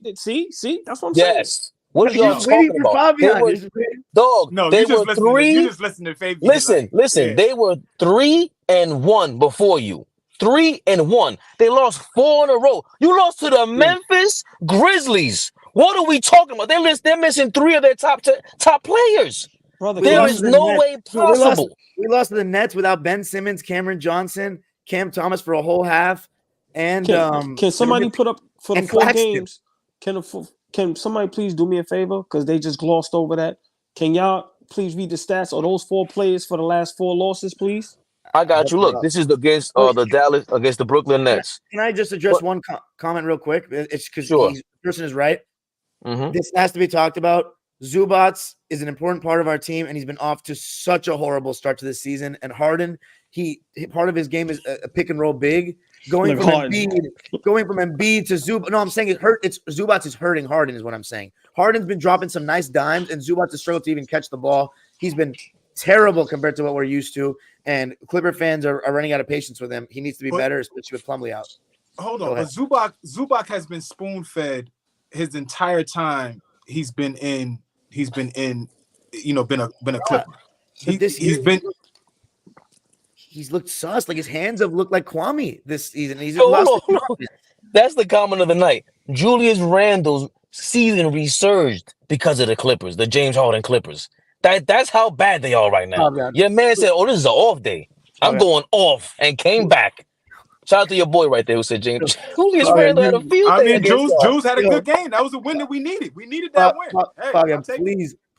that's what I'm Yes. What are y'all Just waiting talking for about? They Fabian. were, You're just waiting. dog. No, They you just were listen. three. You just listen to Fabian. Listen. Yeah. They were 3-1 before you. 3-1. They lost 4 in a row. You lost to the Memphis Grizzlies. What are we talking about? They're missing 3 of their top players. Brother, There is no way possible. We lost to the Nets without Ben Simmons, Cameron Johnson, Cam Thomas for a whole half, and can somebody put up for the 4 Claxton. games? Can somebody please do me a favor? Because they just glossed over that. Can y'all please read the stats of those 4 players for the last 4 losses, please? I got you. Look, this is against the Brooklyn Nets. Can I just address one comment real quick? It's because the person is right. Mm-hmm. This has to be talked about. Zubac is an important part of our team, and he's been off to such a horrible start to this season. And Harden, part of his game is a pick and roll big, going from Embiid to Zubac. No, I'm saying Zubac is hurting Harden, is what I'm saying. Harden's been dropping some nice dimes, and Zubac has struggled to even catch the ball. He's been terrible compared to what we're used to, and Clipper fans are running out of patience with him. He needs to be better, especially with Plumlee out. Hold on, but Zubac has been spoon fed his entire time. He's been a Clipper. He's looked sus. Like his hands have looked like Kwame this season. That's the comment of the night. Julius Randle's season resurged because of the Clippers, the James Harden Clippers. That's how bad they are right now. Your man said, "Oh, this is an off day. I'm going off," and came back. Shout out to your boy right there who said James Julius Randle had a field day. Jules had a good game. That was a win that we needed. We needed that win. Fabian,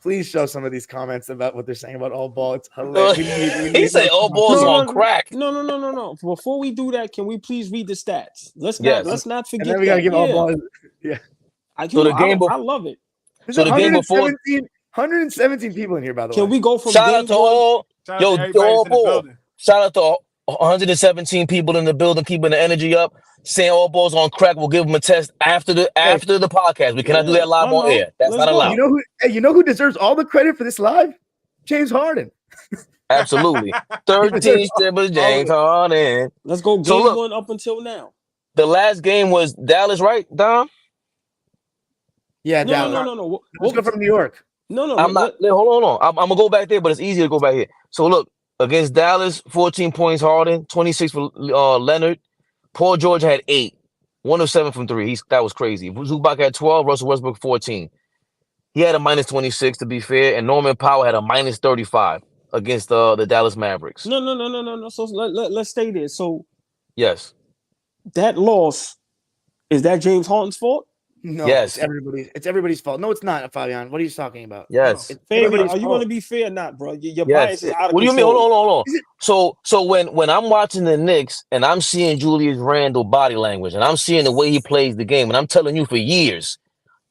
please show some of these comments about what they're saying about ALLBALL. It's hilarious. He said ALLBALL's on crack. No. Before we do that, can we please read the stats? Let's not forget. And then we gotta give ALLBALL. Yeah. I love it. So the game before 117 people in here, by the way. Can we go from shout out to 117 people in the building, keeping the energy up. Saying ALLBALL's on crack. We'll give them a test after the podcast. We cannot do that live on air. That's not allowed. You know who deserves all the credit for this live? James Harden. Absolutely. 13 strippers, James Harden. Let's go game 1 up until now. The last game was Dallas, right, Dom? Yeah, Dallas. No. Let's go from New York. I'm not. Hold on. I'm gonna go back there, but it's easier to go back here. So look, against Dallas, 14 points Harden, 26 for Leonard. Paul George had 8, 1 of 7 from 3. That was crazy. Zubac had 12, Russell Westbrook 14. He had a -26 to be fair, and Norman Powell had a -35 against the Dallas Mavericks. No. So let's stay there. So yes, that loss, is that James Harden's fault? No, yes, it's everybody's fault. No, it's not, Fabian. What are you talking about? Yes, Fabian, are you going to be fair or not, bro? Your bias is out of control. What do you mean? Hold on. So when I'm watching the Knicks and I'm seeing Julius Randle body language and I'm seeing the way he plays the game, and I'm telling you for years,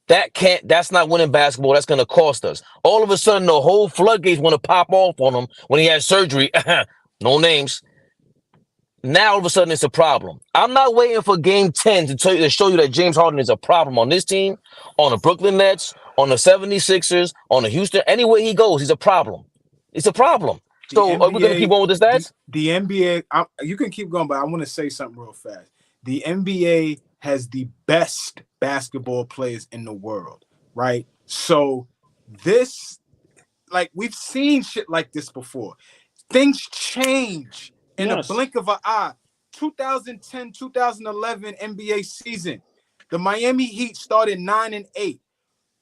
that's not winning basketball. That's going to cost us. All of a sudden, the whole floodgates want to pop off on him when he had surgery. No names. Now all of a sudden it's a problem. I'm not waiting for game 10 to show you that James Harden is a problem on this team, on the Brooklyn Nets, on the 76ers, on the Houston. Anywhere he goes, he's a problem. It's a problem. So are we going to keep on with the stats? The NBA, you can keep going, but I want to say something real fast. The NBA has the best basketball players in the world, right? So this, like, we've seen shit like this before. Things change in the blink of an eye. 2010, 2011 NBA season. The Miami Heat started 9-8.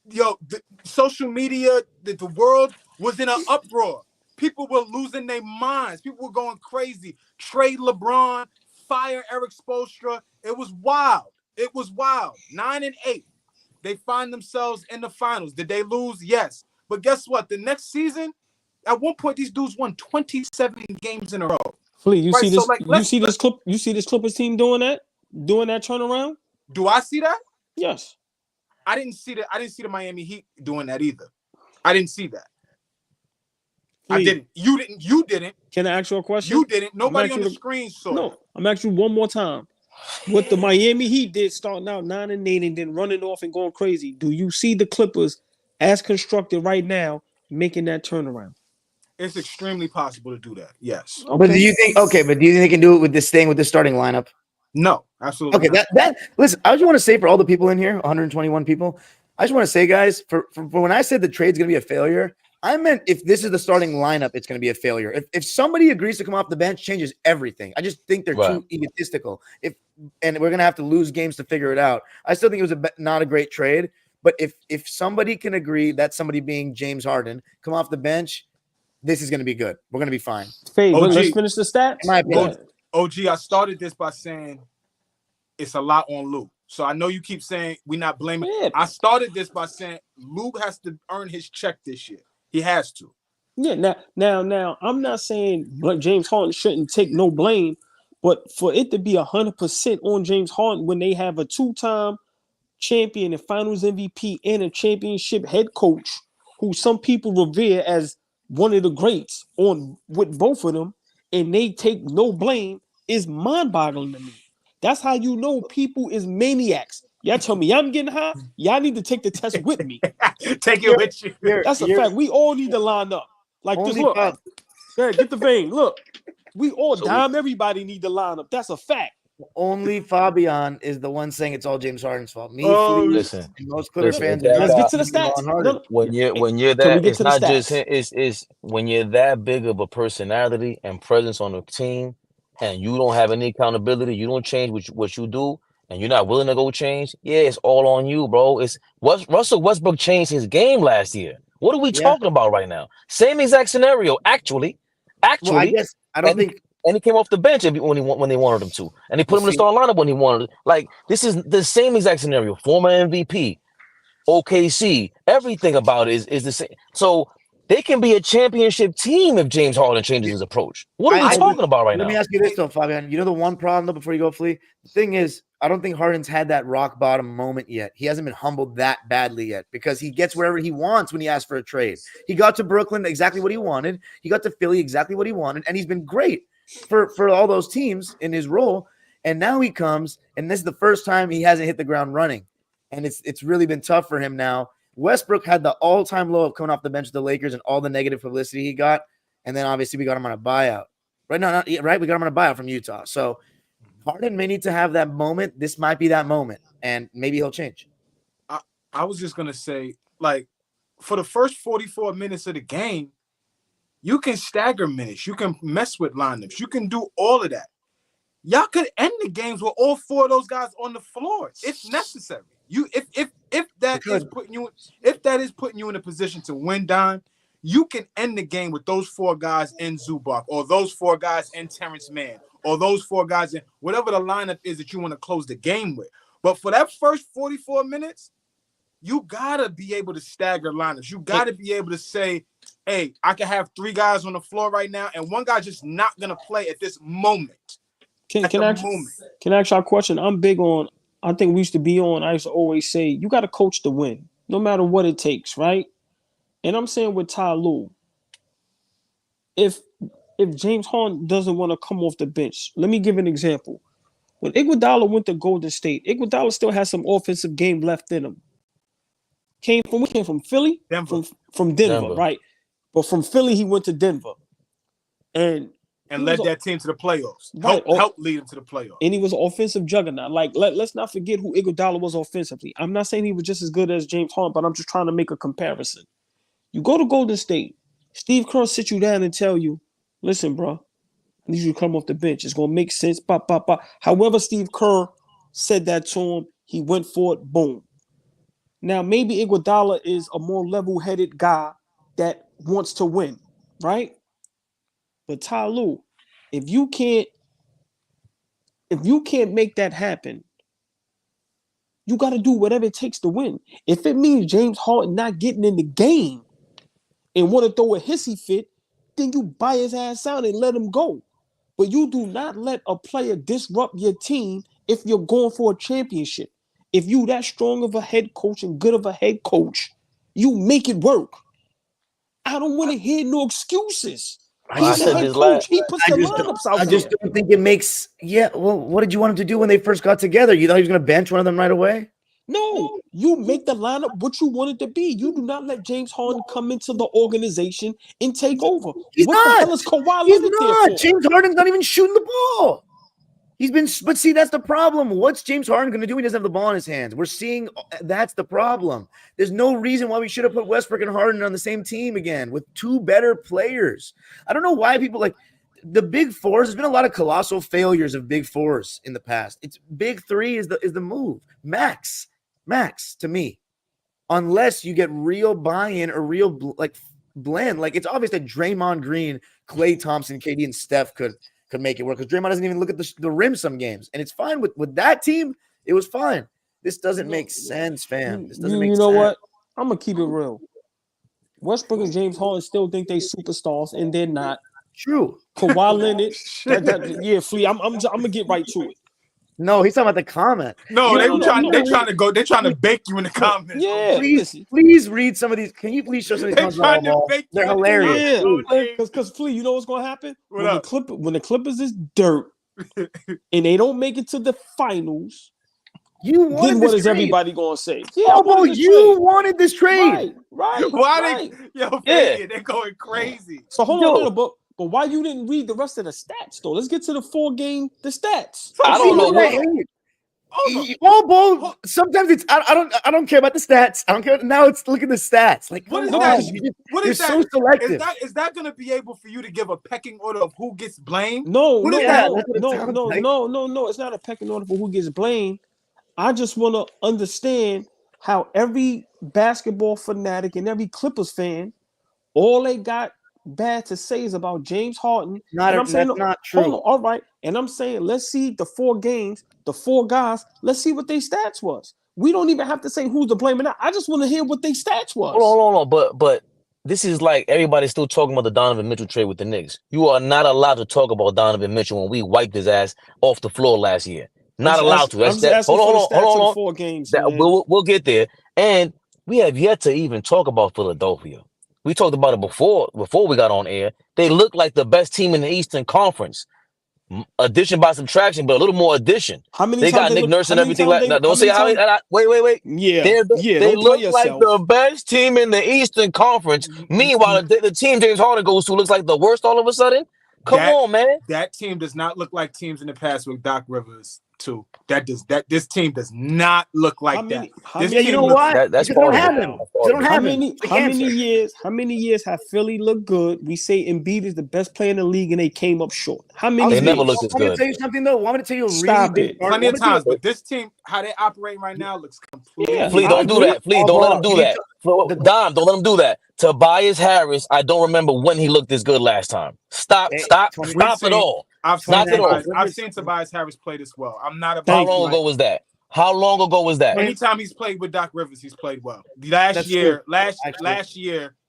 Yo, the social media, the world was in an uproar. People were losing their minds. People were going crazy. Trade LeBron, fire Eric Spoelstra. It was wild. 9-8. They find themselves in the finals. Did they lose? Yes. But guess what? The next season, at one point, these dudes won 27 games in a row. Flea, you see this Clippers team doing that turnaround? Do I see that? Yes. I didn't see the Miami Heat doing that either. I didn't see that. Flea. I didn't. You didn't. Can I ask you a question? You didn't. Nobody on the screen saw. No, I'm asking you one more time. What the Miami Heat did, starting out 9-8 and then running off and going crazy. Do you see the Clippers as constructed right now making that turnaround? It's extremely possible to do that. Yes. Okay. But do you think they can do it with this starting lineup? No, absolutely. Okay, not. Listen, I just want to say for all the people in here, 121 people, I just want to say, guys, for when I said the trade's going to be a failure, I meant if this is the starting lineup, it's going to be a failure. If somebody agrees to come off the bench, changes everything. I just think they're too egotistical. And we're going to have to lose games to figure it out. I still think it was not a great trade. But if somebody can agree that somebody being James Harden come off the bench, this is going to be good. We're going to be fine. Faye, let's finish the stats. In my opinion. OG, I started this by saying it's a lot on Lou. So I know you keep saying we're not blaming. Yeah. I started this by saying Lou has to earn his check this year. He has to. Yeah. Now, I'm not saying James Harden shouldn't take no blame, but for it to be 100% on James Harden when they have a 2-time champion and Finals MVP and a championship head coach who some people revere as one of the greats on with both of them, and they take no blame is mind-boggling to me. That's how you know people is maniacs. Y'all tell me I'm getting high. Y'all need to take the test with me. Take it with you. That's a fact. We all need to line up like this. Look, yeah, get the vein. Look, we all everybody need to line up. That's a fact. Only Fabian is the one saying it's all James Harden's fault. Me, listen, most Clippers fans. Let's get to the stats. When you're that, it's not just him. It's when you're that big of a personality and presence on the team, and you don't have any accountability. You don't change what you do, and you're not willing to go change. Yeah, it's all on you, bro. It's what Russell Westbrook changed his game last year. What are we talking about right now? Same exact scenario, actually. Well, I guess I don't think. And he came off the bench when they wanted him to. And they put him in the starting lineup when he wanted. Like, this is the same exact scenario. Former MVP, OKC, everything about it is the same. So they can be a championship team if James Harden changes his approach. What are we talking about right now? Let me ask you this, though, Fabian. You know the one problem, though, before you go, Flea? The thing is, I don't think Harden's had that rock bottom moment yet. He hasn't been humbled that badly yet because he gets wherever he wants when he asks for a trade. He got to Brooklyn exactly what he wanted. He got to Philly exactly what he wanted, and he's been great for all those teams in his role. And now he comes, and this is the first time he hasn't hit the ground running. And it's really been tough for him now. Westbrook had the all-time low of coming off the bench of the Lakers and all the negative publicity he got. And then obviously we got him on a buyout. Right? No, not right. We got him on a buyout from Utah. So Harden may need to have that moment. This might be that moment, and maybe he'll change. I was just going to say, like, for the first 44 minutes of the game, you can stagger minutes. You can mess with lineups. You can do all of that. Y'all could end the games with all 4 of those guys on the floor if necessary. If that is putting you in a position to win, Don, you can end the game with those 4 guys in Zubac, or those 4 guys in Terrence Mann, or those 4 guys in whatever the lineup is that you want to close the game with. But for that first 44 minutes, you gotta be able to stagger lineups. You gotta be able to say, hey, I can have 3 guys on the floor right now, and one guy just not gonna play at this moment. Can I ask y'all a question? I'm big on, I think we used to be on, I used to always say, you got to coach to win, no matter what it takes, right? And I'm saying with Ty Lue, if James Harden doesn't want to come off the bench, let me give an example. When Iguodala went to Golden State, Iguodala still has some offensive game left in him. Came from Philly? Denver. From Denver, right? But from Philly, he went to Denver. And led that team to the playoffs. Right. Helped lead them to the playoffs. And he was an offensive juggernaut. Like, let's not forget who Iguodala was offensively. I'm not saying he was just as good as James Harden, but I'm just trying to make a comparison. You go to Golden State, Steve Kerr sit you down and tell you, listen, bro, I need you to come off the bench. It's going to make sense. Pop, pop, pop. However Steve Kerr said that to him, he went for it. Boom. Now, maybe Iguodala is a more level-headed guy that wants to win, right? But Ty Lue, if you can't make that happen, you got to do whatever it takes to win. If it means James Harden not getting in the game and want to throw a hissy fit, then you buy his ass out and let him go. But you do not let a player disrupt your team if you're going for a championship. If you that strong of a head coach and good of a head coach, you make it work. I don't want to hear no excuses. He's a head coach. He puts the lineups out there. I just don't think it makes. Yeah. Well, what did you want him to do when they first got together? You thought he was going to bench one of them right away? No, you make the lineup what you want it to be. You do not let James Harden come into the organization and take over. He's what not. the hell is Kawhi He's Leonard not. there for? James Harden's not even shooting the ball. He's been, but see, that's the problem. What's James Harden going to do? He doesn't have the ball in his hands. We're seeing that's the problem. There's no reason why we should have put Westbrook and Harden on the same team again with two better players. I don't know why people like the big fours. There's been a lot of colossal failures of big fours in the past. It's big three is the move. Max to me, unless you get real buy-in or real blend. Like it's obvious that Draymond Green, Klay Thompson, KD, and Steph could make it work because Draymond doesn't even look at the rim some games, and it's fine with that team. It was fine. This doesn't make sense, fam. This doesn't make sense. You know what? I'm gonna keep it real. Westbrook and James Harden still think they superstars, and they're not. True. Kawhi Leonard, yeah, Flea. I'm gonna get right to it. No, he's talking about the comment. No, they're trying to bake you in the comments. Yeah, please read some of these. Can you please show some of these comments? They're hilarious. Yeah, because Flea, you know what's gonna happen when the Clippers is dirt and they don't make it to the finals. Then what is everybody gonna say? Yeah, you wanted this trade, right? Why they're going crazy. So hold on, but why you didn't read the rest of the stats though? Let's get to the the stats. I don't know. AllBall. Sometimes it's I don't care about the stats. I don't care. Now it's look at the stats. Like what is that? What is that? So selective. Is that going to be able for you to give a pecking order of who gets blamed? No. It's not a pecking order for who gets blamed. I just want to understand how every basketball fanatic and every Clippers fan, all they got bad to say is about James Harden. That's not true. Hold on, all right. And I'm saying, let's see the 4 games, the 4 guys. Let's see what their stats was. We don't even have to say who's to blame or not. I just want to hear what their stats was. Hold on. But this is like everybody's still talking about the Donovan Mitchell trade with the Knicks. You are not allowed to talk about Donovan Mitchell when we wiped his ass off the floor last year. Not allowed to. Hold on. 4 games. We'll get there. And we have yet to even talk about Philadelphia. We talked about it before we got on air. They look like the best team in the Eastern Conference. Addition by subtraction, but a little more addition. How many they got Nick Nurse and everything like that. Don't say how many. Wait. Yeah. They look like the best team in the Eastern Conference. Meanwhile, the team James Harden goes to looks like the worst all of a sudden. Come on, man. That team does not look like teams in the past with Doc Rivers. Too. This team does not look like that. You know why? That's they don't have him. They don't have him. How many years have Philly looked good? We say Embiid is the best player in the league, and they came up short. How many? They never looked as good. Want me to tell you something though? Want me to tell you plenty of times, but this team, how they operate right now, looks completely. Yeah, Flea, don't do that. Flea, don't let him do that. Dom, don't let him do that. Tobias Harris, I don't remember when he looked this good last time. Stop it all. I've seen Tobias Harris play this well. I'm not about. How long ago was that? How long ago was that? Anytime he's played with Doc Rivers, he's played well. Last year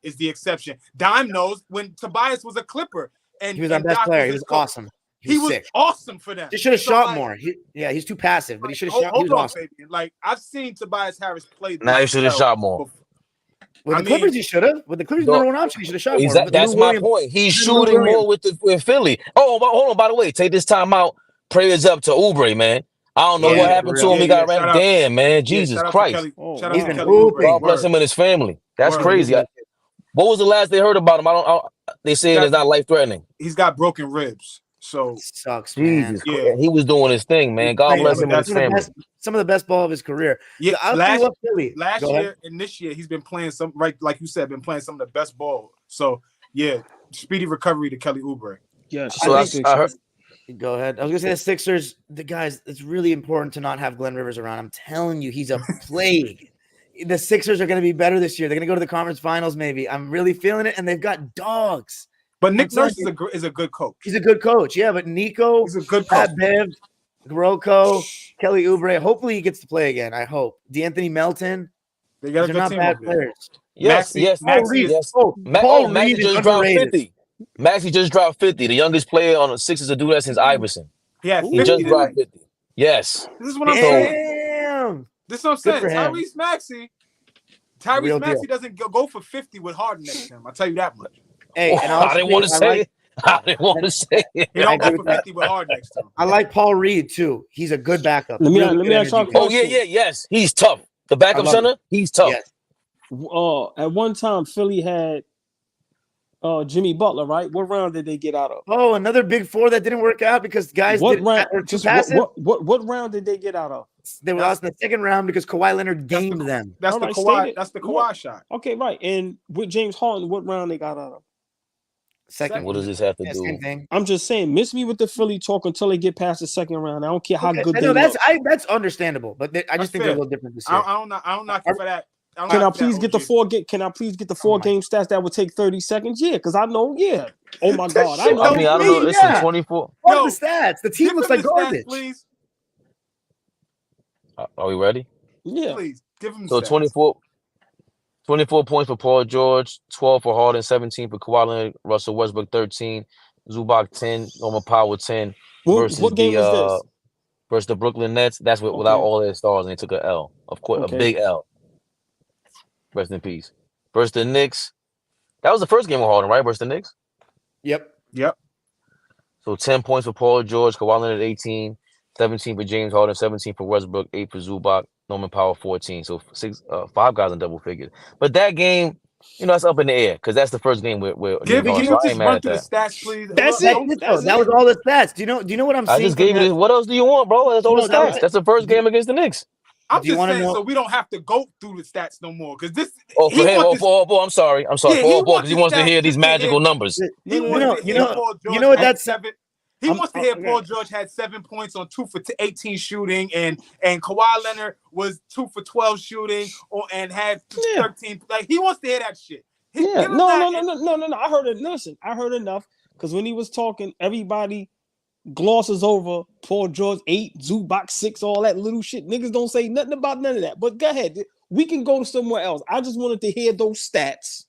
is the exception. Dime knows when Tobias was a Clipper and he was our best player. He was awesome. He was awesome for them. He should have shot more. He's too passive, but he should have shot. He was awesome. Fabian. Like I've seen Tobias Harris play. Now he should have shot more. With the Clippers, he should have. With the Clippers, number 1 option, he should have shot more. That's my point. He's shooting more with Philly. Oh, hold on. By the way, take this time out. Prayers up to Oubre, man. I don't know what happened to him. He got ran. Damn, man. Jesus Christ. He's been hooping. God bless him and his family. That's crazy. What was the last they heard about him? They say it's not life threatening. He's got broken ribs. So it sucks, man. Yeah, he was doing his thing, man. God bless him and his family. Some of the best ball of his career. Yeah, last year and this year he's been playing some like you said, been playing some of the best ball. So yeah, speedy recovery to Kelly Oubre. Yes. So I heard. Go ahead. I was gonna say the Sixers, the guys. It's really important to not have Glenn Rivers around. I'm telling you, he's a plague. The Sixers are gonna be better this year. They're gonna go to the conference finals, maybe. I'm really feeling it, and they've got dogs. But Nick Nurse is a good coach. He's a good coach, yeah. But Nico, he's a good coach. Bev, Groko, Kelly Oubre. Hopefully he gets to play again. I hope. D'Anthony Melton. They got a good not team bad players. Yes. Maxey just dropped 50. Maxey just dropped 50. The youngest player on the Sixers to do that since Iverson. Yeah, he just dropped 50. Yes. This is what I'm saying. Damn. This is what I'm saying. Tyrese Maxey doesn't go for 50 with Harden next to him. I'll tell you that much. Hey, and I didn't want to say it. I didn't want to say it. He don't go for 50 with Harden next to him. I like Paul Reed too. He's a good backup. Let me ask you a question. Oh yes. He's tough. The backup center, he's tough. Yes. At one time, Philly had Jimmy Butler, right? What round did they get out of? Oh, another big four that didn't work out because guys What didn't round? were too Just passive. what round did they get out of? They lost in the second round because Kawhi Leonard gamed them. That's the Kawhi. That's the Kawhi shot. Okay, right. And with James Harden, what round they got out of? Second. What does this have to do? Same thing. I'm just saying, miss me with the Philly talk until they get past the second round. I don't care how good they look. That's understandable, but I just think they're a little different this year. I don't knock you for that. Can I please get the 4 game? Can I please get the 4 game stats that would take 30 seconds? Yeah, because I know. Yeah. Oh my God. I know. I mean, I don't know. It's a 24. What are the stats? The team looks like garbage. Stats, please. Are we ready? Yeah. Please give him. So 24 points for Paul George, 12 for Harden, 17 for Kawhi Leonard, Russell Westbrook 13, Zubac 10, Norman Powell 10 versus what game is this? Versus the Brooklyn Nets. That's without all their stars, and they took an L. Of course, a big L. Rest in peace. Versus the Knicks. That was the first game of Harden, right? Versus the Knicks? Yep. So 10 points for Paul George, Kawhi Leonard 18, 17 for James Harden, 17 for Westbrook, 8 for Zubac, Norman Powell 14. So 5 guys in double figures. But that game, that's up in the air because that's the first game where can you just run through the stats, please? That's it. That was all the stats. Do you know what I'm saying? I just gave you. What else do you want, bro? That's all the stats. That's the first game against the Knicks. I'm just saying, so we don't have to go through the stats no more because this. Oh, for him. I'm sorry. Because he wants to hear these magical numbers. You know what that's 7. He wants to hear Paul George had 7 points on 2 for 18 shooting, and Kawhi Leonard was 2 for 12 shooting, and had 13. Like he wants to hear that shit. No. I heard it. Listen, I heard enough because when he was talking, everybody glosses over Paul George 8, Zubac 6, all that little shit. Niggas don't say nothing about none of that. But go ahead, we can go to somewhere else. I just wanted to hear those stats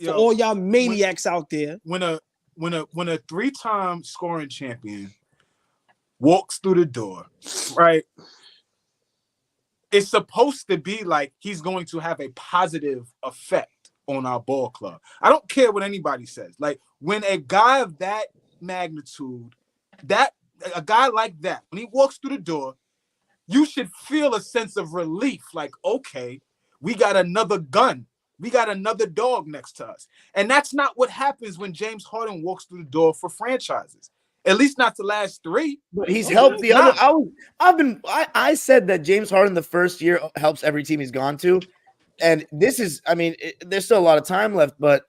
for all y'all maniacs out there. When a 3-time scoring champion walks through the door, right? It's supposed to be like he's going to have a positive effect on our ball club. I don't care what anybody says. Like when a guy of that magnitude, a guy like that, when he walks through the door, you should feel a sense of relief. Like, okay, we got another gun. We got another dog next to us. And that's not what happens when James Harden walks through the door for franchises. At least not the last 3. But he's helped the other. I said that James Harden the first year helps every team he's gone to. And this is, there's still a lot of time left, but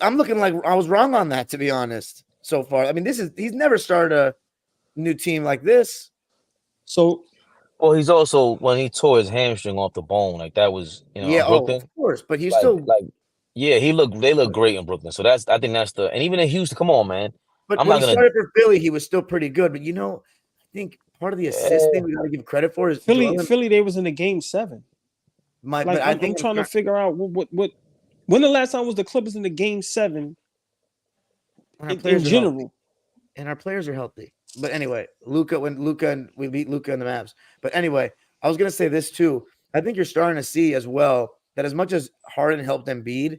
I'm looking like I was wrong on that, to be honest, so far. I mean, he's never started a new team like this. So, well, he's also when he tore his hamstring off the bone, like that was, Brooklyn. Of course, but he's they look great in Brooklyn. So I think that's and even in Houston, come on, man. But when he started for Philly, he was still pretty good. But I think part of the assist thing we got to give credit for is Philly. They was in the game 7. I'm trying to figure out what when the last time was the Clippers in the game 7 in general. And our players are healthy. But anyway, we beat Luka in the Mavs. But anyway, I was gonna say this too. I think you're starting to see as well that as much as Harden helped Embiid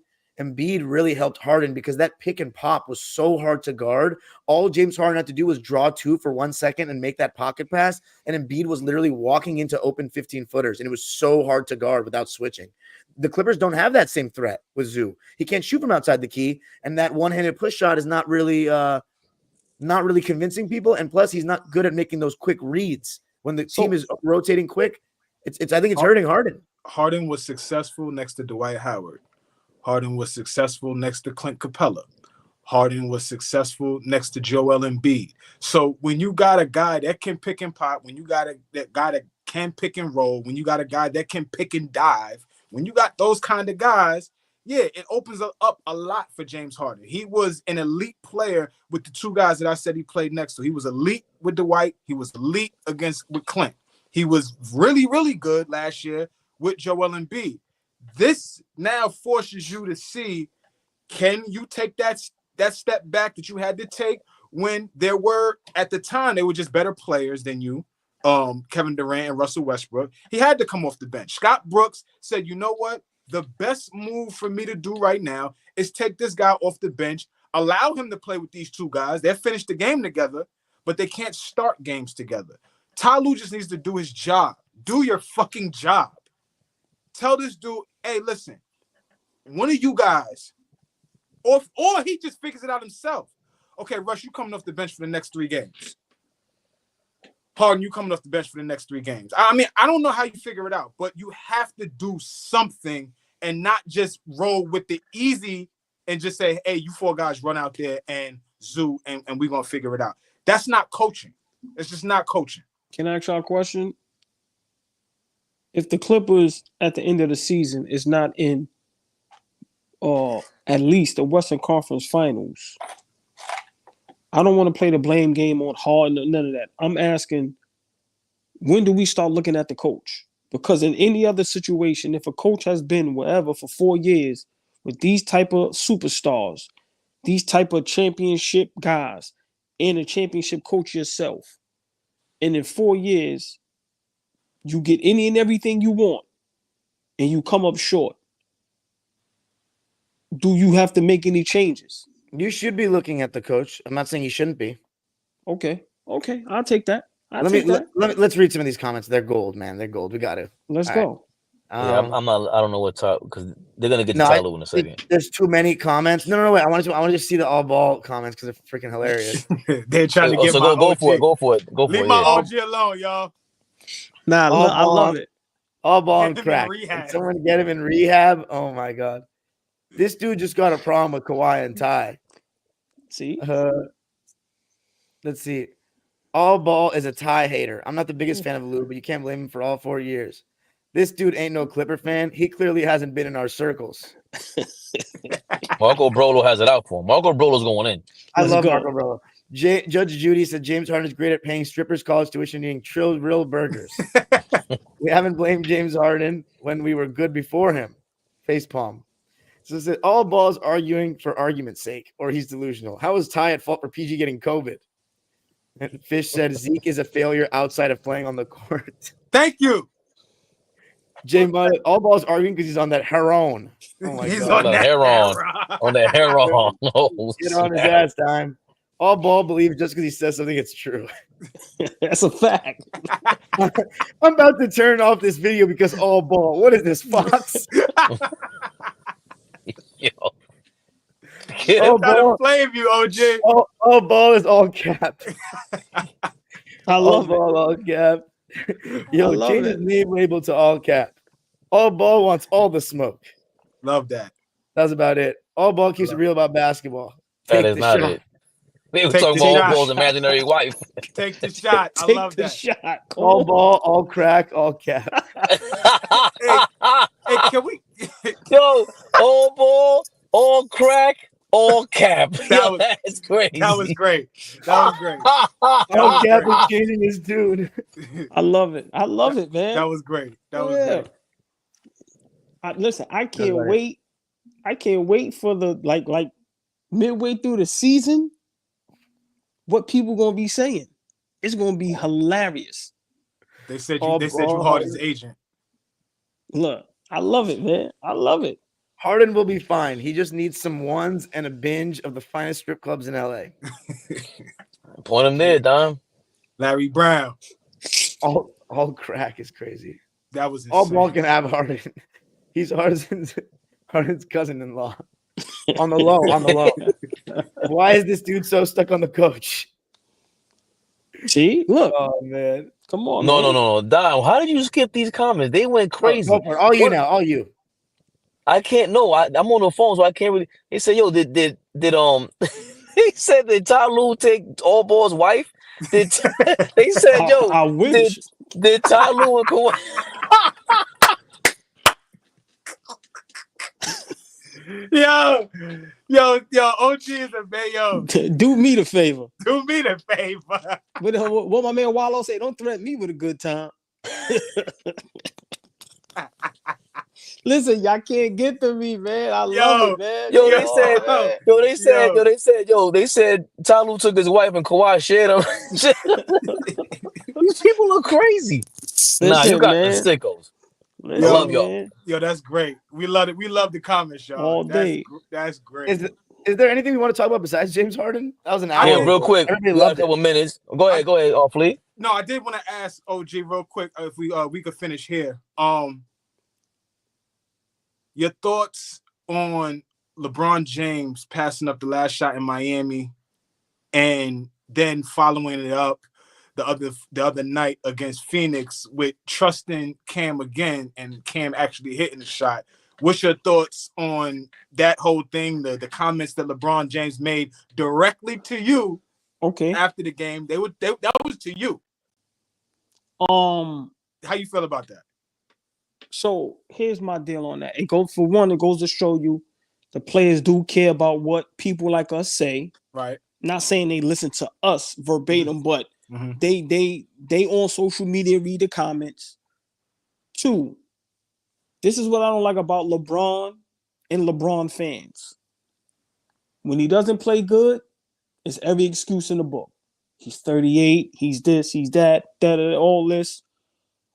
really helped Harden because that pick and pop was so hard to guard. All James Harden had to do was draw 2 for 1 second and make that pocket pass. And Embiid was literally walking into open 15-footers. And it was so hard to guard without switching. The Clippers don't have that same threat with Zoo. He can't shoot from outside the key. And that one-handed push shot is not really convincing people. And plus, he's not good at making those quick reads. When the team is rotating quick, I think it's hurting Harden. Harden was successful next to Dwight Howard. Harden was successful next to Clint Capella. Harden was successful next to Joel Embiid. So when you got a guy that can pick and pop, when you got that guy that can pick and roll, when you got a guy that can pick and dive, when you got those kind of guys, it opens up a lot for James Harden. He was an elite player with the 2 guys that I said he played next to. He was elite with Dwight. He was elite with Clint. He was really, really good last year with Joel Embiid. This now forces you to see, can you take that step back that you had to take when there were, at the time, they were just better players than you, Kevin Durant and Russell Westbrook. He had to come off the bench. Scott Brooks said, you know what? The best move for me to do right now is take this guy off the bench, allow him to play with these 2 guys. They'll finish the game together, but they can't start games together. Ty Lue just needs to do his job. Do your fucking job. Tell this dude, hey, listen, one of you guys or he just figures it out himself. Okay, Russ, you coming off the bench for the next 3 games. Harden, you coming off the bench for the next 3 games. I mean, I don't know how you figure it out, but you have to do something and not just roll with the easy and just say, hey, you 4 guys run out there and zoo and we're going to figure it out. That's not coaching. It's just not coaching. Can I ask y'all a question? If the Clippers at the end of the season is not in at least the Western Conference Finals, I don't want to play the blame game on Harden or none of that. I'm asking, when do we start looking at the coach? Because in any other situation, if a coach has been wherever for 4 years with these type of superstars, these type of championship guys, and a championship coach yourself, and in 4 years, you get any and everything you want, and you come up short, do you have to make any changes? You should be looking at the coach. I'm not saying you shouldn't be. Okay, I'll take that. Let's read some of these comments. They're gold, man. They're gold. We got to. Let's go. Yeah, I'm not. I don't know what talk because they're gonna get to Tyler in a second. There's too many comments. No, wait. I want to just see the all ball comments because they're freaking hilarious. They're trying to get so my go OG. for it. Go for it. Leave my OG alone, y'all. Nah, I love it. All ball and crack. Can someone get him in rehab? Oh my god, this dude just got a problem with Kawhi and Ty. See, let's see. All ball is a Ty hater. I'm not the biggest fan of Lou, but you can't blame him for all 4 years. This dude ain't no Clipper fan. He clearly hasn't been in our circles. Marco Brolo has it out for him. Marco Brolo's going in. I love Marco Brolo. Judge Judy said James Harden is great at paying strippers college tuition and eating real burgers. We haven't blamed James Harden when we were good before him. Facepalm. So it said, all balls arguing for argument's sake, or he's delusional. How is Ty at fault for PG getting COVID? And Fish said Zeke is a failure outside of playing on the court. Thank you. Jay Mudd, all balls arguing because he's on that heroin. Oh my god. On the heroin. On the heroin. Get on his ass time. All ball believes just because he says something, it's true. That's a fact. I'm about to turn off this video because all ball. What is this, Fox? Yo. I'm trying to flame you, OG. All ball is all cap. I love all cap. Yo, change his name label to all cap. All ball wants all the smoke. Love that. That's about it. All ball keeps it real about basketball. That is not it. We were talking about all ball's imaginary wife. Take the shot. I love that. Shot. All ball, all crack, all cap. Hey, can we? Yo, all ball, all crack, all cap. That's crazy. That was great. That was great. All cap is changing his dude. I love it. I love it, man. That was great. That was great. Listen, I can't wait. I can't wait for the like midway through the season. What people gonna be saying? It's gonna be hilarious. They said you Harden's agent. Look, I love it, man. I love it. Harden will be fine. He just needs some ones and a binge of the finest strip clubs in LA. Point him there, Dom. Larry Brown. All crack is crazy. That was insane. All ball can have Harden. He's Harden's cousin-in-law. On the low. Why is this dude so stuck on the coach? See, look. Oh man, come on. No. Dom, how did you skip these comments? They went crazy. All you. I can't know. I'm on the phone, so I can't really. They said, "Yo, did he said did Ty Lue take all ball's wife?" They said, "Yo, I wish." Did Ty Lue and Kawhi? Yo, OG is a man. Do me the favor. Do me the favor. What my man Wallow say? Don't threaten me with a good time. Listen, y'all can't get to me, man. I love it, man. They said Ty Lue took his wife and Kawhi shared him. These people are crazy. Listen, you got man. the sickos. I love y'all. Man. Yo, that's great. We love it. We love the comments, y'all. All day. That's great. Is there anything we want to talk about besides James Harden? That was an hour. Yeah, real quick. Last couple minutes. Go ahead, Flea. No, I did want to ask OG real quick if we could finish here. Your thoughts on LeBron James passing up the last shot in Miami and then following it up the other night against Phoenix with trusting Cam again and Cam actually hitting the shot. What's your thoughts on that whole thing? The comments that LeBron James made directly to you after the game. That was to you. How you feel about that? So here's my deal on that. It goes to show you the players do care about what people like us say. Right. Not saying they listen to us verbatim, but they on social media read the comments. 2, this is what I don't like about LeBron and LeBron fans. When he doesn't play good, it's every excuse in the book. He's 38, he's this, he's that, all this.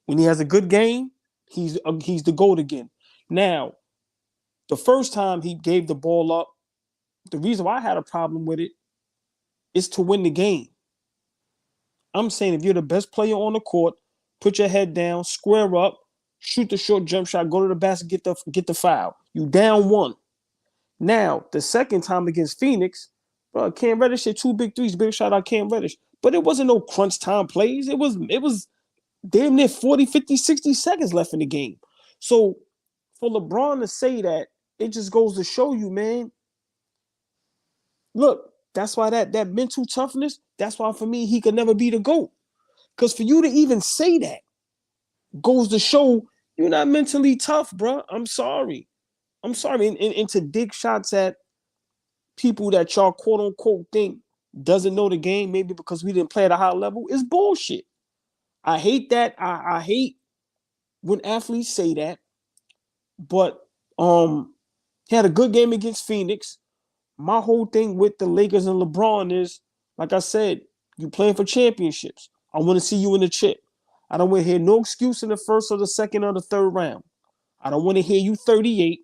When he has a good game, he's the GOAT again. Now, the first time he gave the ball up, the reason why I had a problem with it is to win the game. I'm saying if you're the best player on the court, put your head down, square up, shoot the short jump shot, go to the basket, get the foul. You down 1. Now, the second time against Phoenix, bro, Cam Reddish hit 2 big threes. Big shout out Cam Reddish. But it wasn't no crunch time plays. It was damn near 40, 50, 60 seconds left in the game. So for LeBron to say that, it just goes to show you, man. Look, that's why that mental toughness, that's why for me, he could never be the GOAT. Because for you to even say that goes to show you're not mentally tough, bro. I'm sorry. And to dig shots at people that y'all quote unquote think doesn't know the game, maybe because we didn't play at a high level, is bullshit. I hate that. I hate when athletes say that. But he had a good game against Phoenix. My whole thing with the Lakers and LeBron is, like I said, you playing for championships. I want to see you in the chip. I don't want to hear no excuse in the first or the second or the third round. I don't want to hear you 38.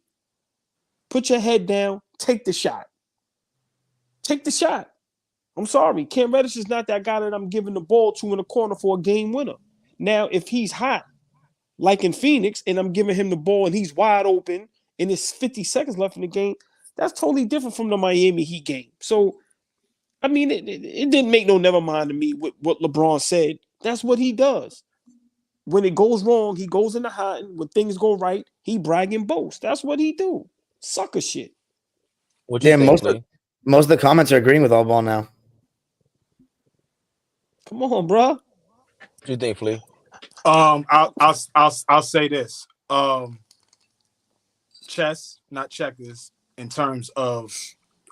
Put your head down. Take the shot. Take the shot. I'm sorry. Cam Reddish is not that guy that I'm giving the ball to in the corner for a game winner. Now, if he's hot, like in Phoenix, and I'm giving him the ball and he's wide open and there's 50 seconds left in the game, that's totally different from the Miami Heat game. So, I mean, it didn't make no never mind to me what LeBron said. That's what he does. When it goes wrong, he goes in the hot, and when things go right, he brag and boast. That's what he do. Sucker shit. What you think, Lee? Most of the comments are agreeing with AllBall now. Come on, bro. What you think, Flea? I'll say this. Chess, not checkers, in terms of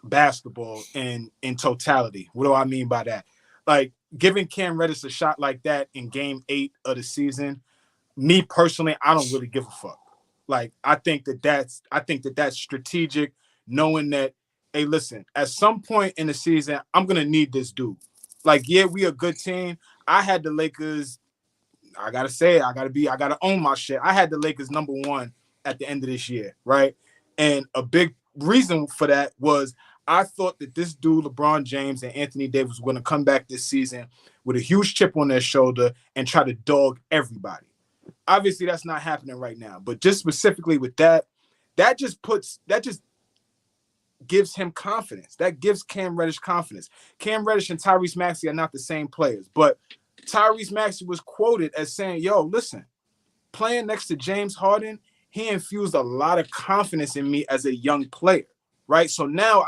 basketball and in totality. What do I mean by that? Like giving Cam Reddish a shot like that in game 8 of the season, me personally, I don't really give a fuck. Like I think that's strategic, knowing that, hey, listen, at some point in the season, I'm gonna need this dude. Like, yeah, we a good team. I had the Lakers. I gotta say it. I gotta own my shit. I had the Lakers number 1 at the end of this year, right? And a big reason for that was I thought that this dude, LeBron James and Anthony Davis, were going to come back this season with a huge chip on their shoulder and try to dog everybody. Obviously, that's not happening right now. But just specifically with that just gives him confidence. That gives Cam Reddish confidence. Cam Reddish and Tyrese Maxey are not the same players, but Tyrese Maxey was quoted as saying, yo, listen, playing next to James Harden, he infused a lot of confidence in me as a young player, right? So now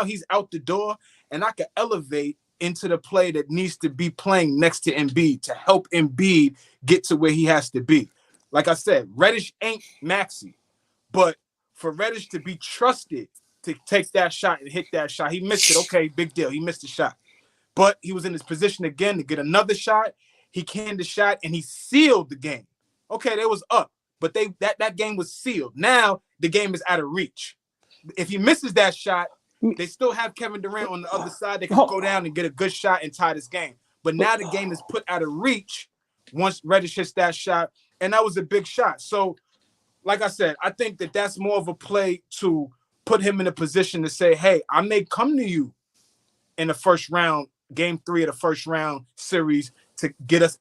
he's out the door and I could elevate into the play that needs to be playing next to Embiid to help Embiid get to where he has to be. Like I said, Reddish ain't Maxey, but for Reddish to be trusted to take that shot and hit that shot, he missed it. Okay, big deal. He missed the shot. But he was in his position again to get another shot. He canned the shot and he sealed the game. Okay, they was up, but that game was sealed. Now the game is out of reach. If he misses that shot, they still have Kevin Durant on the other side. They can go down and get a good shot and tie this game. But now the game is put out of reach once Reddish hits that shot, and that was a big shot. So, like I said, I think that that's more of a play to put him in a position to say, hey, I may come to you in the first round, game 3 of the first round series to get us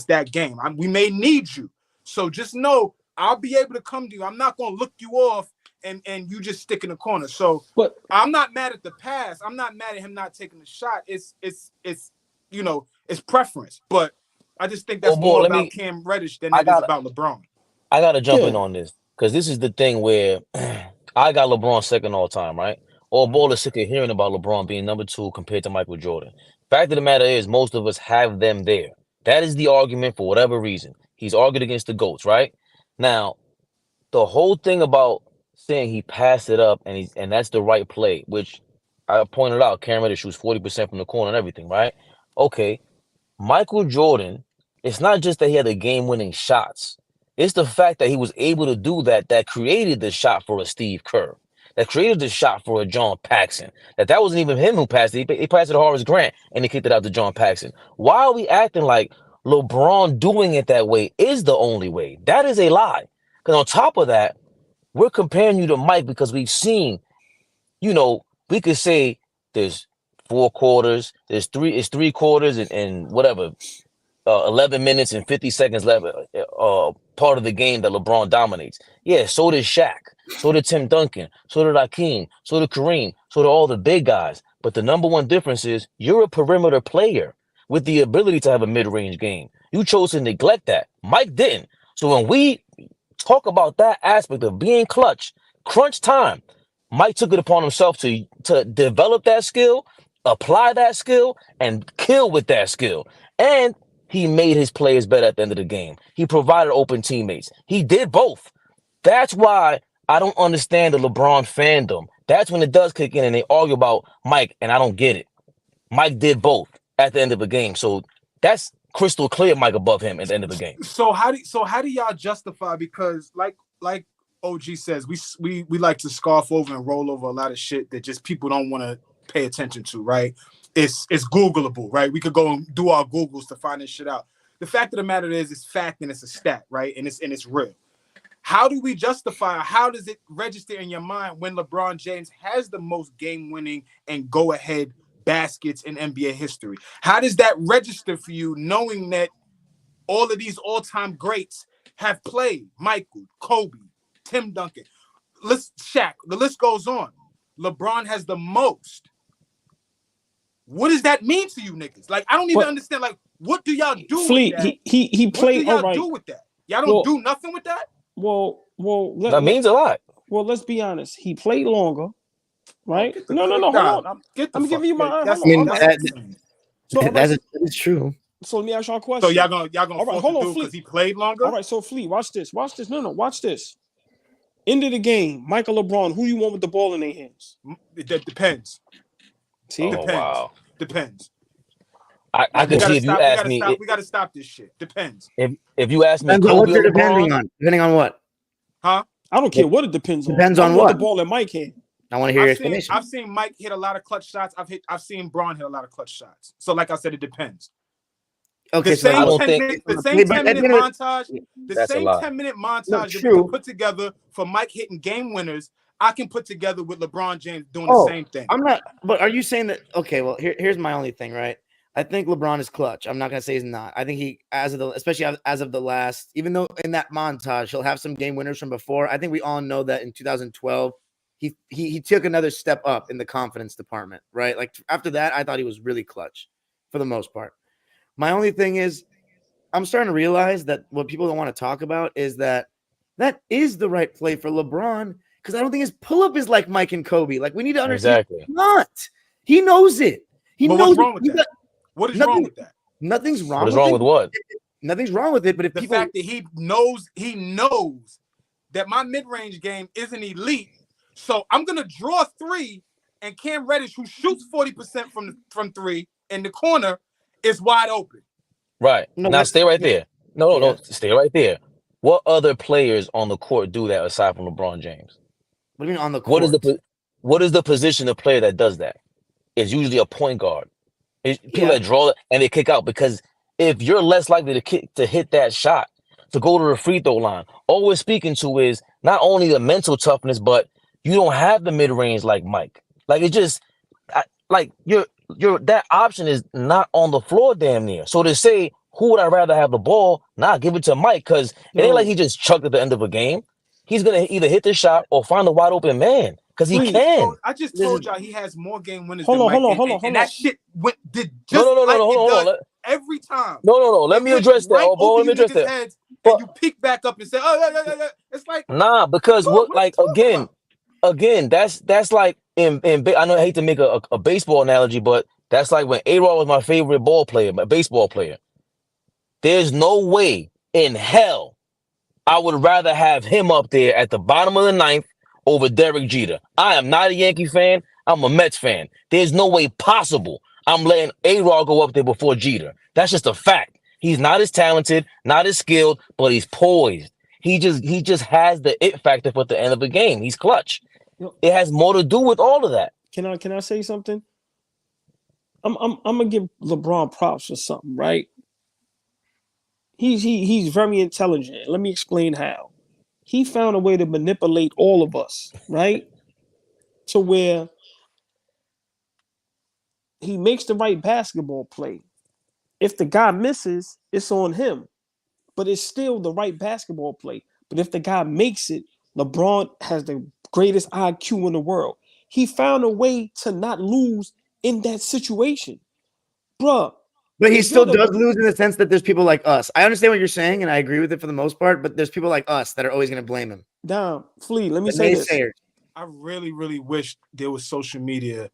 that game. We may need you. So just know I'll be able to come to you. I'm not going to look you off and you just stick in the corner. So but I'm not mad at the pass. I'm not mad at him not taking the shot. It's it's preference. But I just think that's more about Cam Reddish than it is about LeBron. I gotta jump in on this because this is the thing where I got LeBron second all time, right? AllBall is sick of hearing about LeBron being number 2 compared to Michael Jordan. Fact of the matter is, most of us have them there. That is the argument for whatever reason. He's argued against the GOATs, right? Now, the whole thing about saying he passed it up and that's the right play, which I pointed out, Cam Reddish shoots 40% from the corner and everything, right? Okay, Michael Jordan, it's not just that he had the game-winning shots. It's the fact that he was able to do that created the shot for a Steve Kerr, that created the shot for a John Paxson, that wasn't even him who passed it. He passed it to Horace Grant, and he kicked it out to John Paxson. Why are we acting like LeBron doing it that way is the only way? That is a lie. Because on top of that, we're comparing you to Mike because we've seen, we could say there's 4 quarters, it's 3 quarters and whatever, 11 minutes and 50 seconds left, part of the game that LeBron dominates. Yeah, so did Shaq, so did Tim Duncan, so did Hakeem, so did Kareem, so did all the big guys. But the number one difference is you're a perimeter player with the ability to have a mid-range game. You chose to neglect that. Mike didn't. So when we talk about that aspect of being clutch, crunch time, Mike took it upon himself to develop that skill, apply that skill, and kill with that skill. And he made his players better at the end of the game. He provided open teammates. He did both. That's why I don't understand the LeBron fandom. That's when it does kick in and they argue about Mike, and I don't get it. Mike did both at the end of the game. So that's crystal clear Mike above him at the end of the game. So how do y'all justify, because like OG says, we like to scarf over and roll over a lot of shit that just people don't want to pay attention to, right? It's Googleable, right? We could go and do our Googles to find this shit out. The fact of the matter is, it's fact and it's a stat, right? And it's real. How do we justify? How does it register in your mind when LeBron James has the most game-winning and go-ahead baskets in NBA history? How does that register for you, knowing that all of these all-time greats have played? Michael, Kobe, Tim Duncan, Shaq. The list goes on. LeBron has the most. What does that mean to you niggas? Like, I don't even understand. Like, what do y'all do with that? He played. What do y'all do with that? Y'all don't do nothing with that? Well, that means a lot. Well, let's be honest. He played longer, right? No. Hold on. I'm giving you my. That's true. So let me ask y'all a question. So y'all gonna all right, hold on, because he played longer. All right, so Fleet, watch this. No, watch this. End of the game, Michael LeBron. Who you want with the ball in their hands? It depends. See, Depends. I could see if you ask me. We gotta stop this shit. Depends. If you ask me, what you're depending on? Depending on what? Huh? I don't care what it depends on. Depends on what the ball in Mike hand. I want to hear your explanation. I've seen Mike hit a lot of clutch shots. I've seen Braun hit a lot of clutch shots. So, like I said, it depends. Okay, the same 10-minute montage. The same 10-minute montage that we put together for Mike hitting game winners, I can put together with LeBron James doing the same thing. I'm not. But are you saying that? Okay, well, here's my only thing, right? I think LeBron is clutch. I'm not gonna say he's not. I think he, especially as of the last, even though in that montage he'll have some game winners from before. I think we all know that in 2012 he took another step up in the confidence department, right? Like after that, I thought he was really clutch for the most part. My only thing is, I'm starting to realize that what people don't want to talk about is that is the right play for LeBron, because I don't think his pull-up is like Mike and Kobe. Like, we need to understand. Exactly. Not. He knows it. He knows what's wrong with that? What is wrong with that? Nothing's wrong. What is wrong with what? Nothing's wrong with it. But if the fact that he knows that my mid-range game isn't elite, so I'm gonna draw 3, and Cam Reddish, who shoots 40% from 3 in the corner, is wide open. Right. Now stay right there. No, stay right there. What other players on the court do that aside from LeBron James? What do you mean on the court? What is the position of player that does that? It's usually a point guard. It's people that draw it and they kick out, because if you're less likely to hit that shot, to go to the free throw line, all we're speaking to is not only the mental toughness, but you don't have the mid range like Mike. Like, it's just like you're that option is not on the floor damn near. So to say, who would I rather have the ball? Nah, give it to Mike, because it ain't like he just chucked at the end of a game. he's gonna either hit the shot or find a wide open man because he can. I just told y'all he has more game winners Hold than on, Mike. hold on. And that shit did just No, like hold on. Every time. No. Let me address that. Right over Let me you address niggas' that. heads, But and you pick back up and say, "Oh, yeah." It's like, nah, because what what like again, that's like in I know I hate to make a baseball analogy, but that's like when A-Rod was my favorite my baseball player. There's no way in hell I would rather have him up there at the bottom of the ninth over Derek Jeter. I am not a Yankee fan. I'm a Mets fan. There's no way possible I'm letting A-Rod go up there before Jeter. That's just a fact. He's not as talented, not as skilled, but he's poised. He just has the it factor for the end of the game. He's clutch. It has more to do with all of that. Can I say something? I'm gonna give LeBron props for something, right? He's very intelligent. Let me explain how. He found a way to manipulate all of us, right? To where he makes the right basketball play. If the guy misses, it's on him. But it's still the right basketball play. But if the guy makes it, LeBron has the greatest IQ in the world. He found a way to not lose in that situation. Bruh. But he still does lose in the sense that there's people like us. I understand what you're saying, and I agree with it for the most part, but there's people like us that are always going to blame him. Down, Flea, let me say this. I really, really wish there was social media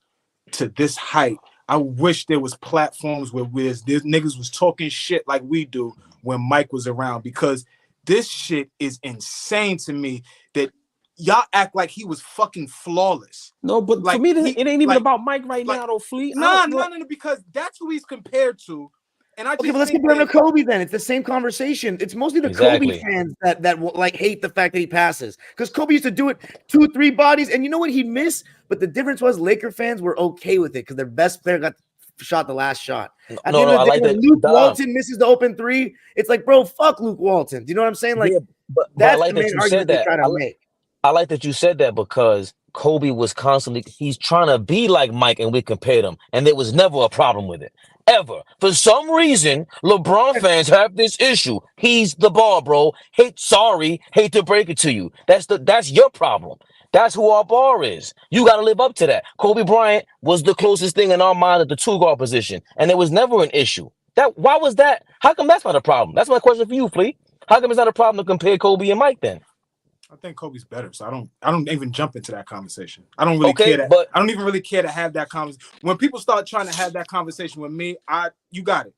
to this height. I wish there was platforms where these niggas was talking shit like we do when Mike was around, because this shit is insane to me that y'all act like he was fucking flawless. No, but like, for me, it ain't even about Mike right now, though, Flea. Nah, because that's who he's compared to. And I just but let's compare him to Kobe then. It's the same conversation. It's mostly the Kobe fans that like hate the fact that he passes. Because Kobe used to do it 2-3 bodies, and you know what he'd miss? But the difference was Laker fans were okay with it because their best player got shot the last shot. At the end of the day, when Luke Walton misses the open three, it's like, bro, fuck Luke Walton. Do you know what I'm saying? Like, but that's I like the that main you argument said they try to make. I like that you said that because Kobe was constantly, he's trying to be like Mike and we compared him. And there was never a problem with it. Ever. For some reason, LeBron fans have this issue. He's the ball, bro. Hate to break it to you. That's your problem. That's who our bar is. You got to live up to that. Kobe Bryant was the closest thing in our mind at the 2-guard position. And there was never an issue. Why was that? How come that's not a problem? That's my question for you, Flea. How come it's not a problem to compare Kobe and Mike then? I think Kobe's better, so I don't even jump into that conversation. I don't really care that. But I don't even really care to have that conversation. When people start trying to have that conversation with me, you got it.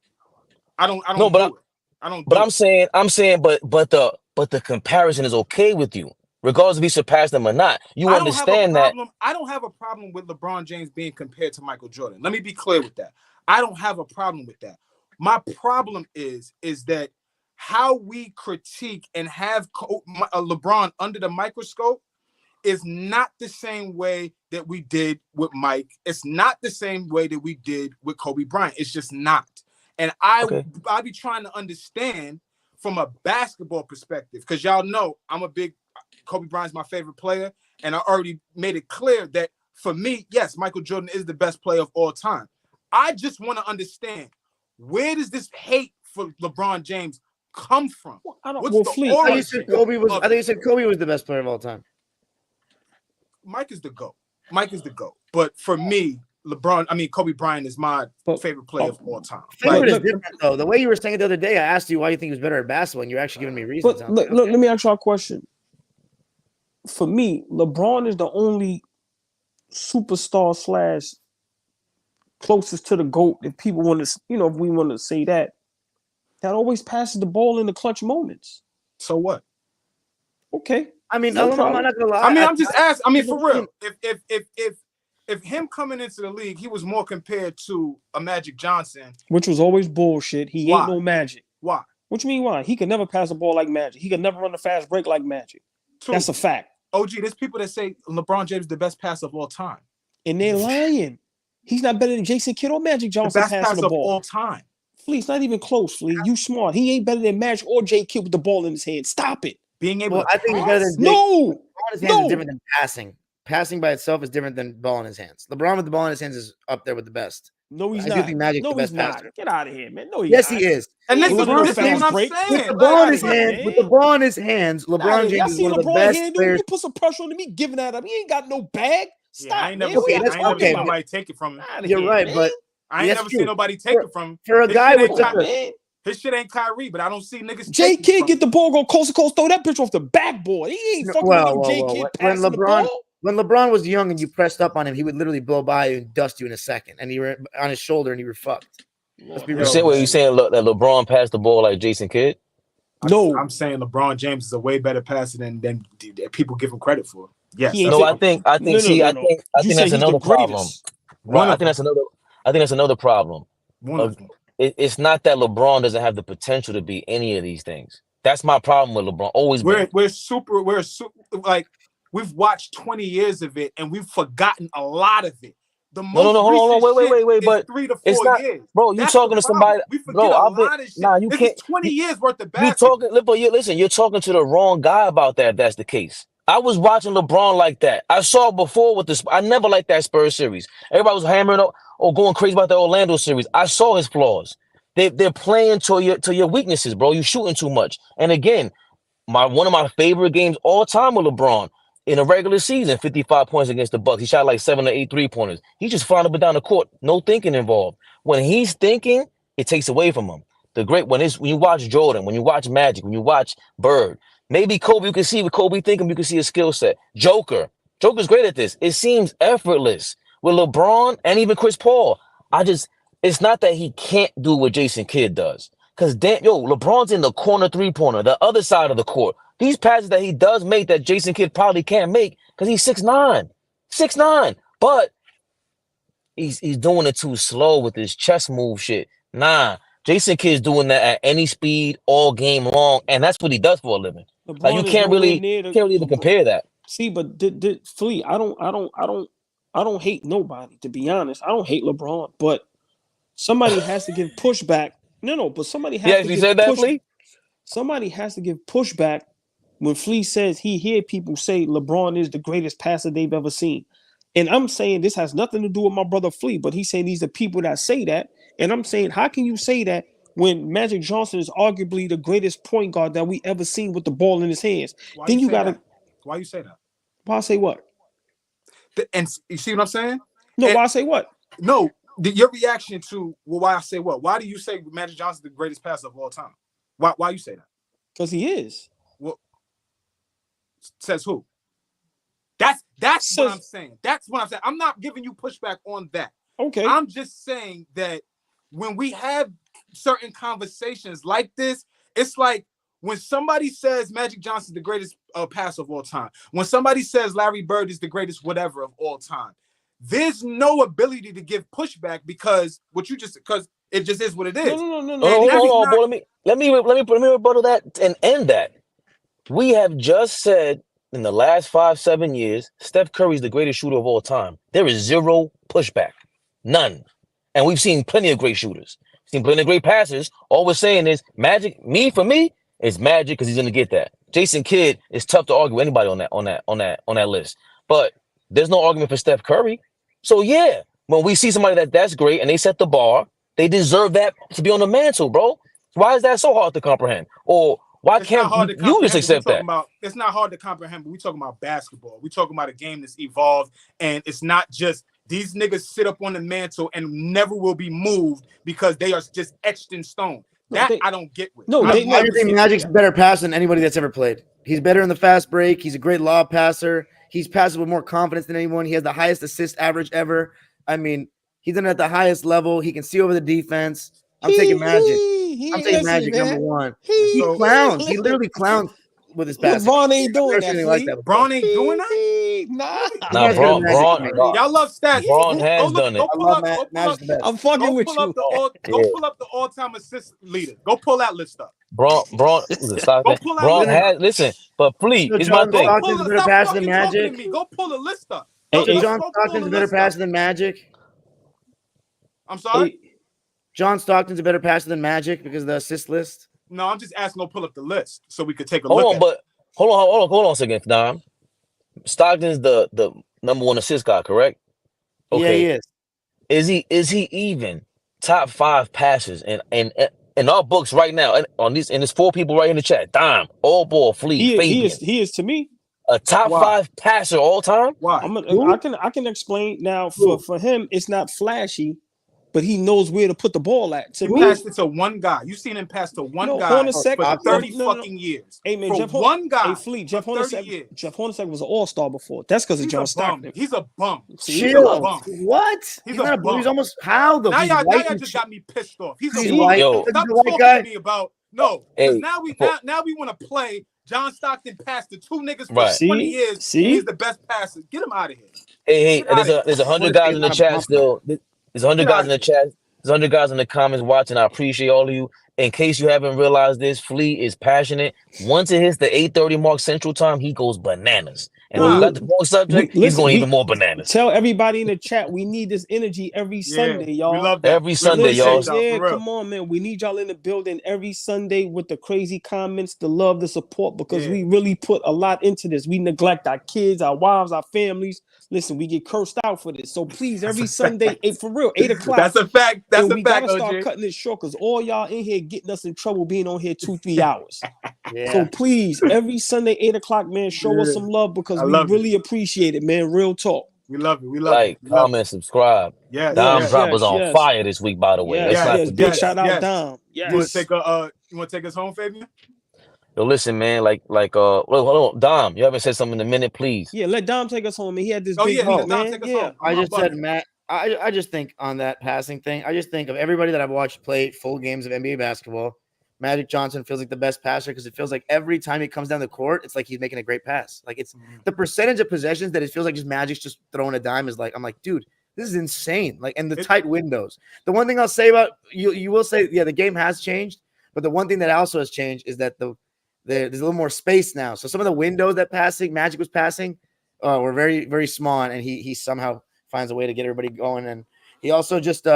I don't do it. I'm saying, but the comparison is okay with you, regardless if he surpassed them or not. You understand that. I don't have a problem with LeBron James being compared to Michael Jordan. Let me be clear with that. I don't have a problem with that. My problem is that how we critique and have LeBron under the microscope is not the same way that we did with Mike. It's not the same way that we did with Kobe Bryant. It's just not. And I be trying to understand from a basketball perspective, because y'all know I'm a big Kobe Bryant's my favorite player, and I already made it clear that for me, yes, Michael Jordan is the best player of all time. I just want to understand, where does this hate for LeBron James come from? I think you said Kobe was the best player of all time. Mike is the GOAT. But for me, Kobe Bryant is my favorite player of all time. Favorite is different, though. The way you were saying it the other day, I asked you why you think he was better at basketball, and you're actually giving me reasons. Look, let me ask you a question. For me, LeBron is the only superstar / closest to the GOAT, if people want to, if we want to say that always passes the ball in the clutch moments. So what? Okay. I'm not gonna lie. I'm just asking. For real, if him coming into the league, he was more compared to a Magic Johnson, which was always bullshit. He ain't no Magic. Why? What you mean why? He could never pass the ball like Magic. He could never run a fast break like Magic. That's a fact. OG, there's people that say LeBron James is the best passer of all time, and they're lying. He's not better than Jason Kidd or Magic Johnson passing the ball of all time. Flea, it's not even close. Flea, you smart. He ain't better than Magic or J Kidd with the ball in his hand. Stop it. Being able, I think he's better than no. His hands is different than passing. Passing by itself is different than ball in his hands. LeBron with the ball in his hands is up there with the best. No, he's I do not. think Magic's No, the he's best not. passer. Get out of here, man. No, he's Yes, not. he is. And this He is wasn't this no is what I'm fast break. With saying. the ball in Like, his hands, with the ball in his hands, LeBron Y'all James is seen one of the LeBron best handle? players. You put some pressure on him. He giving that up. He ain't got no bag. yeah, I Stop, ain't man. never What seen y'all I ain't never talking seen about? nobody take it from him. Outta You're here, right, man. but I ain't that's never true. seen nobody take it from him. For a His guy shit with ain't such Come on, a man. His shit ain't Kyrie, but I don't see niggas J taking Kidd from get him. the ball, go coast to coast, throw that bitch off the backboard. He ain't fucking with no J Kidd when passing the ball. LeBron was young and you pressed up on him, he would literally blow by you and dust you in a second, and you were on his shoulder and you were fucked. Let's be Lord, real. You saying look, that LeBron passed the ball like Jason Kidd? No, I'm saying LeBron James is a way better passer than people give him credit for. Yes, he ain't. No, that's I what think No. I You think say that's he's the another problem. greatest. Right. one of them. I think that's another problem. One of them. It's not that LeBron doesn't have the potential to be any of these things. That's my problem with LeBron. Always been. We're super like we've watched 20 years of it and we've forgotten a lot of it. The most No, hold on, recent shit wait. is But 3 to it's 4 not, years. bro. You That's the talking to problem. somebody, We forget bro? a lot of shit. Nah. You This can't. is 20 years worth of You basketball. talking, but listen, you're talking to the wrong guy about that. If that's the case. I was watching LeBron like that. I saw before with this. I never liked that Spurs series. Everybody was hammering or going crazy about the Orlando series. I saw his flaws. They're playing to your weaknesses, bro. You shooting too much. And again, one of my favorite games all time with LeBron in a regular season, 55 points against the Bucks. He shot like 7 or 8 3-pointers. He just flying up and down the court, no thinking involved. When he's thinking, it takes away from him. When you watch Jordan, when you watch Magic, when you watch Bird, maybe Kobe, you can see with Kobe thinking, you can see his skill set. Joker's great at this. It seems effortless with LeBron and even Chris Paul. It's not that he can't do what Jason Kidd does. Because LeBron's in the corner 3-pointer, the other side of the court. These passes that he does make that Jason Kidd probably can't make because he's 6'9". 6'9". But he's doing it too slow with his chest move shit. Nah. Jason Kidd's doing that at any speed all game long, and that's what he does for a living. Like you LeBron is can't nowhere really near the. even compare that. See, but Flea, I don't hate nobody. To be honest, I don't hate LeBron, but somebody has to give pushback. No, but somebody has to You give said that, Flea? Somebody has to give pushback when Flea says he hear people say LeBron is the greatest passer they've ever seen. And I'm saying this has nothing to do with my brother Flea, but he's saying these are people that say that. And I'm saying, how can you say that when Magic Johnson is arguably the greatest point guard that we ever seen with the ball in his hands? Why Then you gotta. that? Why you say that? Why I say what? And you see what I'm saying? No, and, why I say what? No, your reaction to why I say what? Why do you say Magic Johnson the greatest passer of all time? Why you say that? Because he is. Well, says who? That's what I'm saying. That's what I'm saying. I'm not giving you pushback on that. Okay. I'm just saying that when we have certain conversations like this, it's like when somebody says Magic Johnson is the greatest passer of all time, when somebody says Larry Bird is the greatest whatever of all time, there's no ability to give pushback because it just is what it is. No. Hold on, boy. Let me rebuttal that and end that. We have just said in the last 5-7 years, Steph Curry is the greatest shooter of all time. There is zero pushback, none, and we've seen plenty of great shooters, seen plenty of great passers. All we're saying is Magic. For me, it's Magic because he's gonna get that. Jason Kidd is tough to argue with anybody on that list, but there's no argument for Steph Curry. So yeah, when we see somebody that's great and they set the bar, they deserve that to be on the mantle, bro. Why is that so hard to comprehend? Or why can't you just accept that? It's not hard to comprehend, but we're talking about basketball. We're talking about a game that's evolved, and it's not just these niggas sit up on the mantle and never will be moved because they are just etched in stone. I don't get with. I think Magic's better passer than anybody that's ever played. He's better in the fast break. He's a great lob passer. He's passes with more confidence than anyone. He has the highest assist average ever. I mean, he's done it at the highest level. He can see over the defense. I'm taking Magic. I'm taking Magic number one. He clowns. He literally clowns with his passing. LeBron ain't doing that. Like that. LeBron ain't doing that. Nah, Braun. Y'all love stats. Braun has done it. I'm fucking with you. Go pull up the all-time assist leader. Go pull that list up. Braun has listen, but please, it's my thing. Stockton's better passer than Magic. Go pull the list up. John Stockton's a better passer than Magic. I'm sorry. John Stockton's a better passer than Magic because of the assist list. No, I'm just asking. Go pull up the list so we could take a look. Hold on a second, Dom. Stockton's the number one assist guy, correct? Okay. Yeah, he is. Is he even top 5 passers in our books right now? And on these, and there's 4 people right in the chat. Dime, AllBall, Flea, Fabian. He is to me A top 5 passer all time. Why? I can explain now. For him, it's not flashy, but he knows where to put the ball at. He passed it to one guy. You've seen him pass to one guy for 30 fucking years. Hey, man, for Jeff one guy. Hey, Fleet, Jeff Hornacek was an all-star before. That's because of John Stockton. He's a bum. He's a bum. What? He's not a bum. He's almost how the now y'all just got me pissed off. He's a white. Stop talking to me about because now we want to play. John Stockton passed to 2 niggas for 20 years. He's the best passer. Get him out of here. Hey, there's 100 guys in the chat still. There's 100 guys in the chat. There's 100 guys in the comments watching. I appreciate all of you. In case you haven't realized this, Flea is passionate. Once it hits the 8:30 mark Central Time, he goes bananas. And when we got the wrong subject, he's going even more bananas. Tell everybody in the chat we need this energy every Sunday, y'all. We love that. Every Sunday, y'all. Yeah, come on, man. We need y'all in the building every Sunday with the crazy comments, the love, the support, because we really put a lot into this. We neglect our kids, our wives, our families. Listen, we get cursed out for this. So please, every Sunday, for real, 8 o'clock. That's a fact. That's a fact. We gotta start cutting this short because all y'all in here getting us in trouble being on here 2-3 hours. So please, every Sunday, 8 o'clock, man, show us some love because we really appreciate it, man. Real talk. We love it. We love it. Comment, subscribe. Yeah. Dom Drop was on fire this week, by the way. Big shout out, Dom. You want to take us home, Fabian? Yo, listen, man. Hold on, Dom. You haven't said something in a minute, please. Yeah, let Dom take us home. He had this big man. Yeah, I just said, Matt. I just think on that passing thing, I just think of everybody that I've watched play full games of NBA basketball. Magic Johnson feels like the best passer because it feels like every time he comes down the court, it's like he's making a great pass. Like it's the percentage of possessions that it feels like just Magic's just throwing a dime is like, I'm like, dude, this is insane. Like, and the tight windows. The one thing I'll say about you will say, the game has changed, but the one thing that also has changed is that there's a little more space now. So some of the windows that Magic was passing were very, very small, and he somehow finds a way to get everybody going. And he also just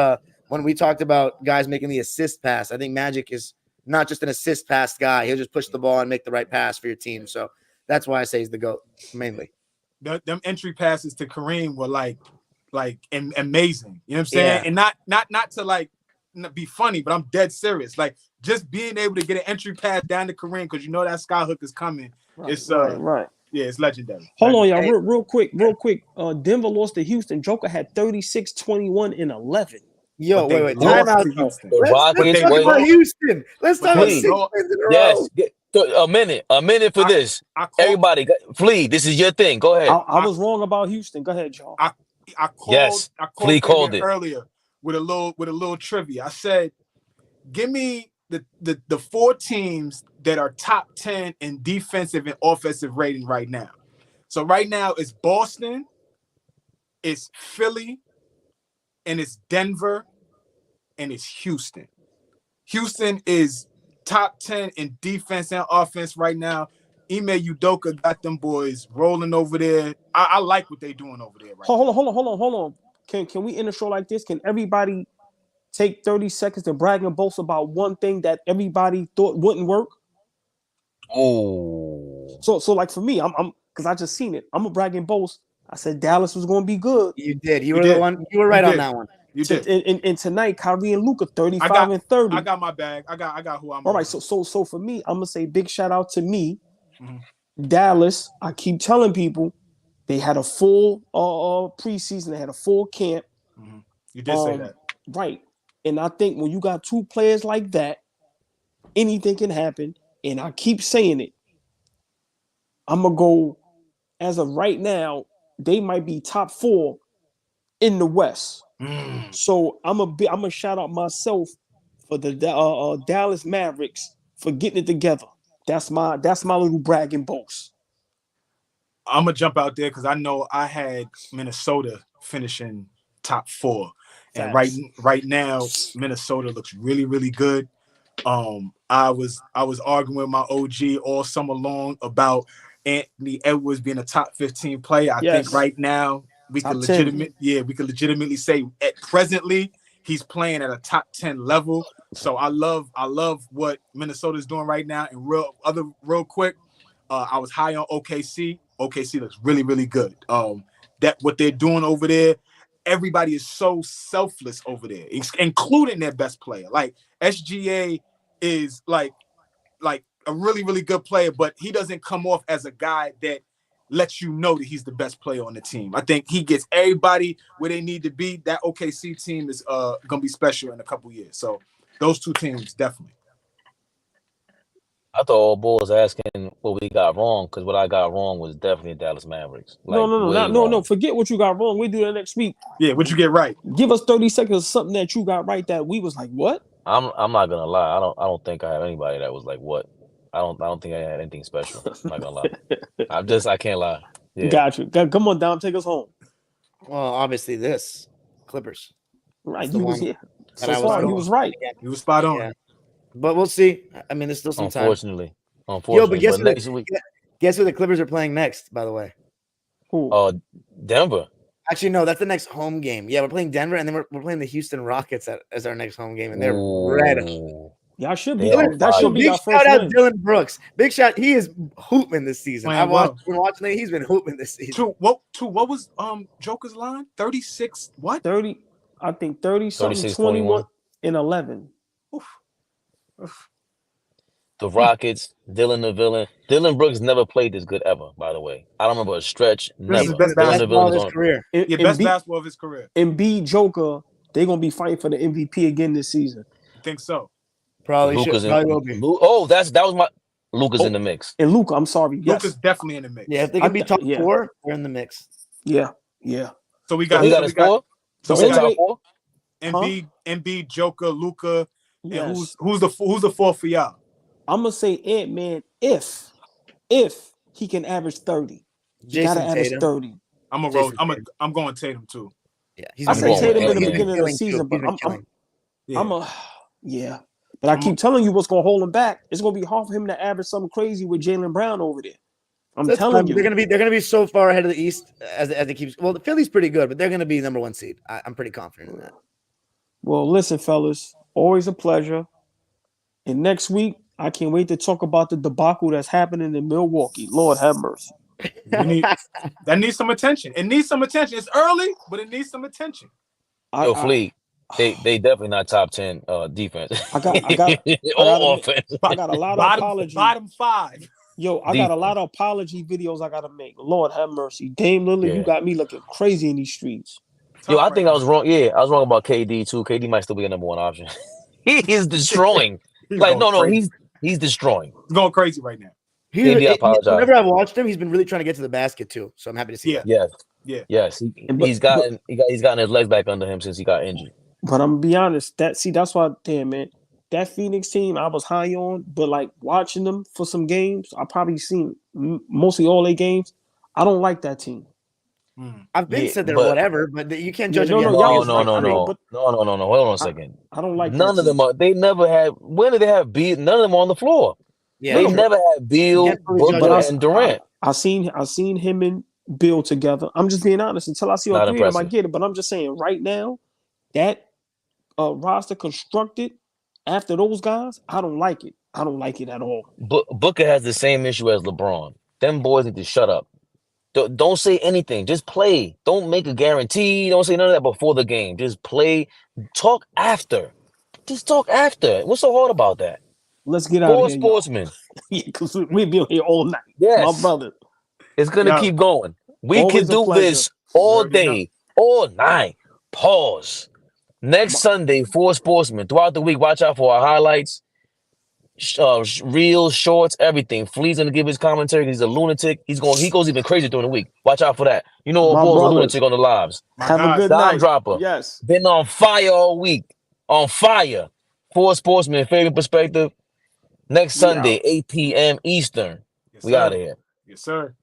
when we talked about guys making the assist pass, I think Magic is not just an assist pass guy. He'll just push the ball and make the right pass for your team. So that's why I say he's the GOAT mainly. Them entry passes to Kareem were like amazing. You know what I'm saying? Yeah. And not to be funny, but I'm dead serious. Like just being able to get an entry pass down to Kareem because you know that skyhook is coming. Right, it's right. Yeah, it's legendary. Hold on, y'all. Real quick. Denver lost to Houston. Joker had 36, 21, and 11. Yo, wait. Time out. Let's talk about Houston. Let's talk about 6 wins in a row. A minute for this. Everybody, Flea, this is your thing. Go ahead. I was wrong about Houston. Go ahead, y'all. I called earlier with a little trivia. I said, give me the 4 teams that are top 10 in defensive and offensive rating right now. So right now it's Boston, it's Philly, and it's Denver, and it's Houston. Houston is top 10 in defense and offense right now. Ime Udoka got them boys rolling over there. I like what they're doing over there. Right Hold on. Can we end a show like this? Can everybody take 30 seconds to brag and boast about one thing that everybody thought wouldn't work? Oh. So like for me, I'm because I just seen it. I'm a brag and boast. I said Dallas was going to be good. You did. You were the one. You were right on that one. You did. And tonight, Kyrie and Luka, 35 and 30. I got my bag. I got who I'm. All right. So for me, I'm gonna say big shout out to me, Dallas. I keep telling people they had a full preseason. They had a full camp. You did say that, right? And I think when you got 2 players like that, anything can happen. And I keep saying it. I'm gonna go. As of right now, they might be top 4 in the West. So I'm gonna shout out myself for the Dallas Mavericks for getting it together. That's my little brag and boast. I'm gonna jump out there because I know I had Minnesota finishing top 4, and right now Minnesota looks really, really good. I was arguing with my OG all summer long about Anthony Edwards being a top 15 player. I think right now we can legitimately say presently he's playing at a top 10 level. So I love what Minnesota's doing right now. And real quick, I was high on OKC. OKC looks really, really good. That what they're doing over there. everybody is so selfless over there, including their best player. Like SGA is like a really, really good player, but he doesn't come off as a guy that lets you know that he's the best player on the team. I think he gets everybody where they need to be. That OKC team is gonna be special in a couple years. So those two teams definitely. I thought all Bull was asking what we got wrong, because what I got wrong was definitely Dallas Mavericks. Like, no. Forget what you got wrong. We do that next week. Yeah, what you get right. Give us 30 seconds of something that you got right that we was like, what? I'm not gonna lie. I don't think I have anybody that was like, what? I don't think I had anything special. I'm not gonna lie. I can't lie. Yeah. Got you. Come on, Dom, take us home. Well, obviously this Clippers. Right, he was here. He was right. He was spot on. Yeah. But we'll see. I mean, there's still some time. Unfortunately. Yo, but guess who the Clippers are playing next, by the way? Who? Denver. Actually, no, that's the next home game. Yeah, we're playing Denver, and then we're playing the Houston Rockets as our next home game, and they're red. Yeah, should be. That should be our first shout out win. Dylan Brooks. Big shout. He is hooping this season. Been watching it. He's been hooping this season. What was Joker's line? 36 what? 30. I think 30 something 21 and 11. Oof. The Rockets, Dylan the Villain. Dylan Brooks never played this good ever, by the way. I don't remember a stretch. Never. This is best basketball of his career. Best basketball of his career. And B Joker, they're gonna be fighting for the MVP again this season. I think so. Probably will be. That was my Luka's in the mix. And Luka, I'm sorry. Yes. Luka's definitely in the mix. Yeah, if they can be top 4, they're in the mix. Yeah. So we got his four? So top 4? Embiid, Joker, Luka, yes. And who's the fourth for y'all? I'm gonna say Ant-Man if he can average 30. He gotta average 30. I'm going Tatum too. Yeah, I say Tatum in the beginning of the season, but But I keep telling you what's gonna hold him back. It's gonna be hard for him to average something crazy with Jaylen Brown over there. I'm telling you, they're gonna be so far ahead of the East as they keep. Well, the Philly's pretty good, but they're gonna be number 1 seed. I'm pretty confident in that. Well, listen, fellas, always a pleasure. And next week, I can't wait to talk about the debacle that's happening in Milwaukee. Lord have mercy. That needs some attention. It needs some attention. It's early, but it needs some attention. Fleet. They definitely not top 10 defense. I got offense. I got a lot of apologies. Bottom 5. Yo, I got a lot of apology videos I gotta make. Lord have mercy. Dame Lillard, you got me looking crazy in these streets. Yo, I think I was wrong. Yeah, I was wrong about KD too. KD might still be a number 1 option. He is destroying. He's destroying. He's going crazy right now. KD, I apologize. Whenever I've watched him, he's been really trying to get to the basket too. So I'm happy to see that. Yes. He's gotten his legs back under him since he got injured. But I'm gonna be honest, that's why, damn man, that Phoenix team I was high on, but like watching them for some games, I probably seen mostly all 8 games. I don't like that team. I've been said they're whatever, but you can't judge them. No. Hold on a second. I don't like none of them. They never had. When did they have Beal? None of them on the floor. Yeah, they never had Beal, Booker, and Durant. I seen him and Bill together. I'm just being honest. Until I see all 3 of them, I get it. But I'm just saying, right now, that roster constructed after those guys, I don't like it. I don't like it at all. Booker has the same issue as LeBron. Them boys need to shut up. Don't say anything. Just play. Don't make a guarantee. Don't say none of that before the game. Just play. Talk after. Just talk after. What's so hard about that? Let's get out of here. Sportsmen. Yeah, because we'll be here all night. Yes. My brother. It's going to keep going. We can do this all day, all night. Pause. Next Sunday, 4 Sportsmen. Throughout the week, watch out for our highlights, reels, shorts, everything. Flea's going to give his commentary. He's a lunatic. He goes even crazy during the week. Watch out for that. You know, Ball's a lunatic on the lives. Have a good night. Dropper. Yes. Been on fire all week. On fire. 4 Sportsmen, Fabian PerspecTV. Next Sunday, 8 p.m. Eastern. We out of here. Yes, sir.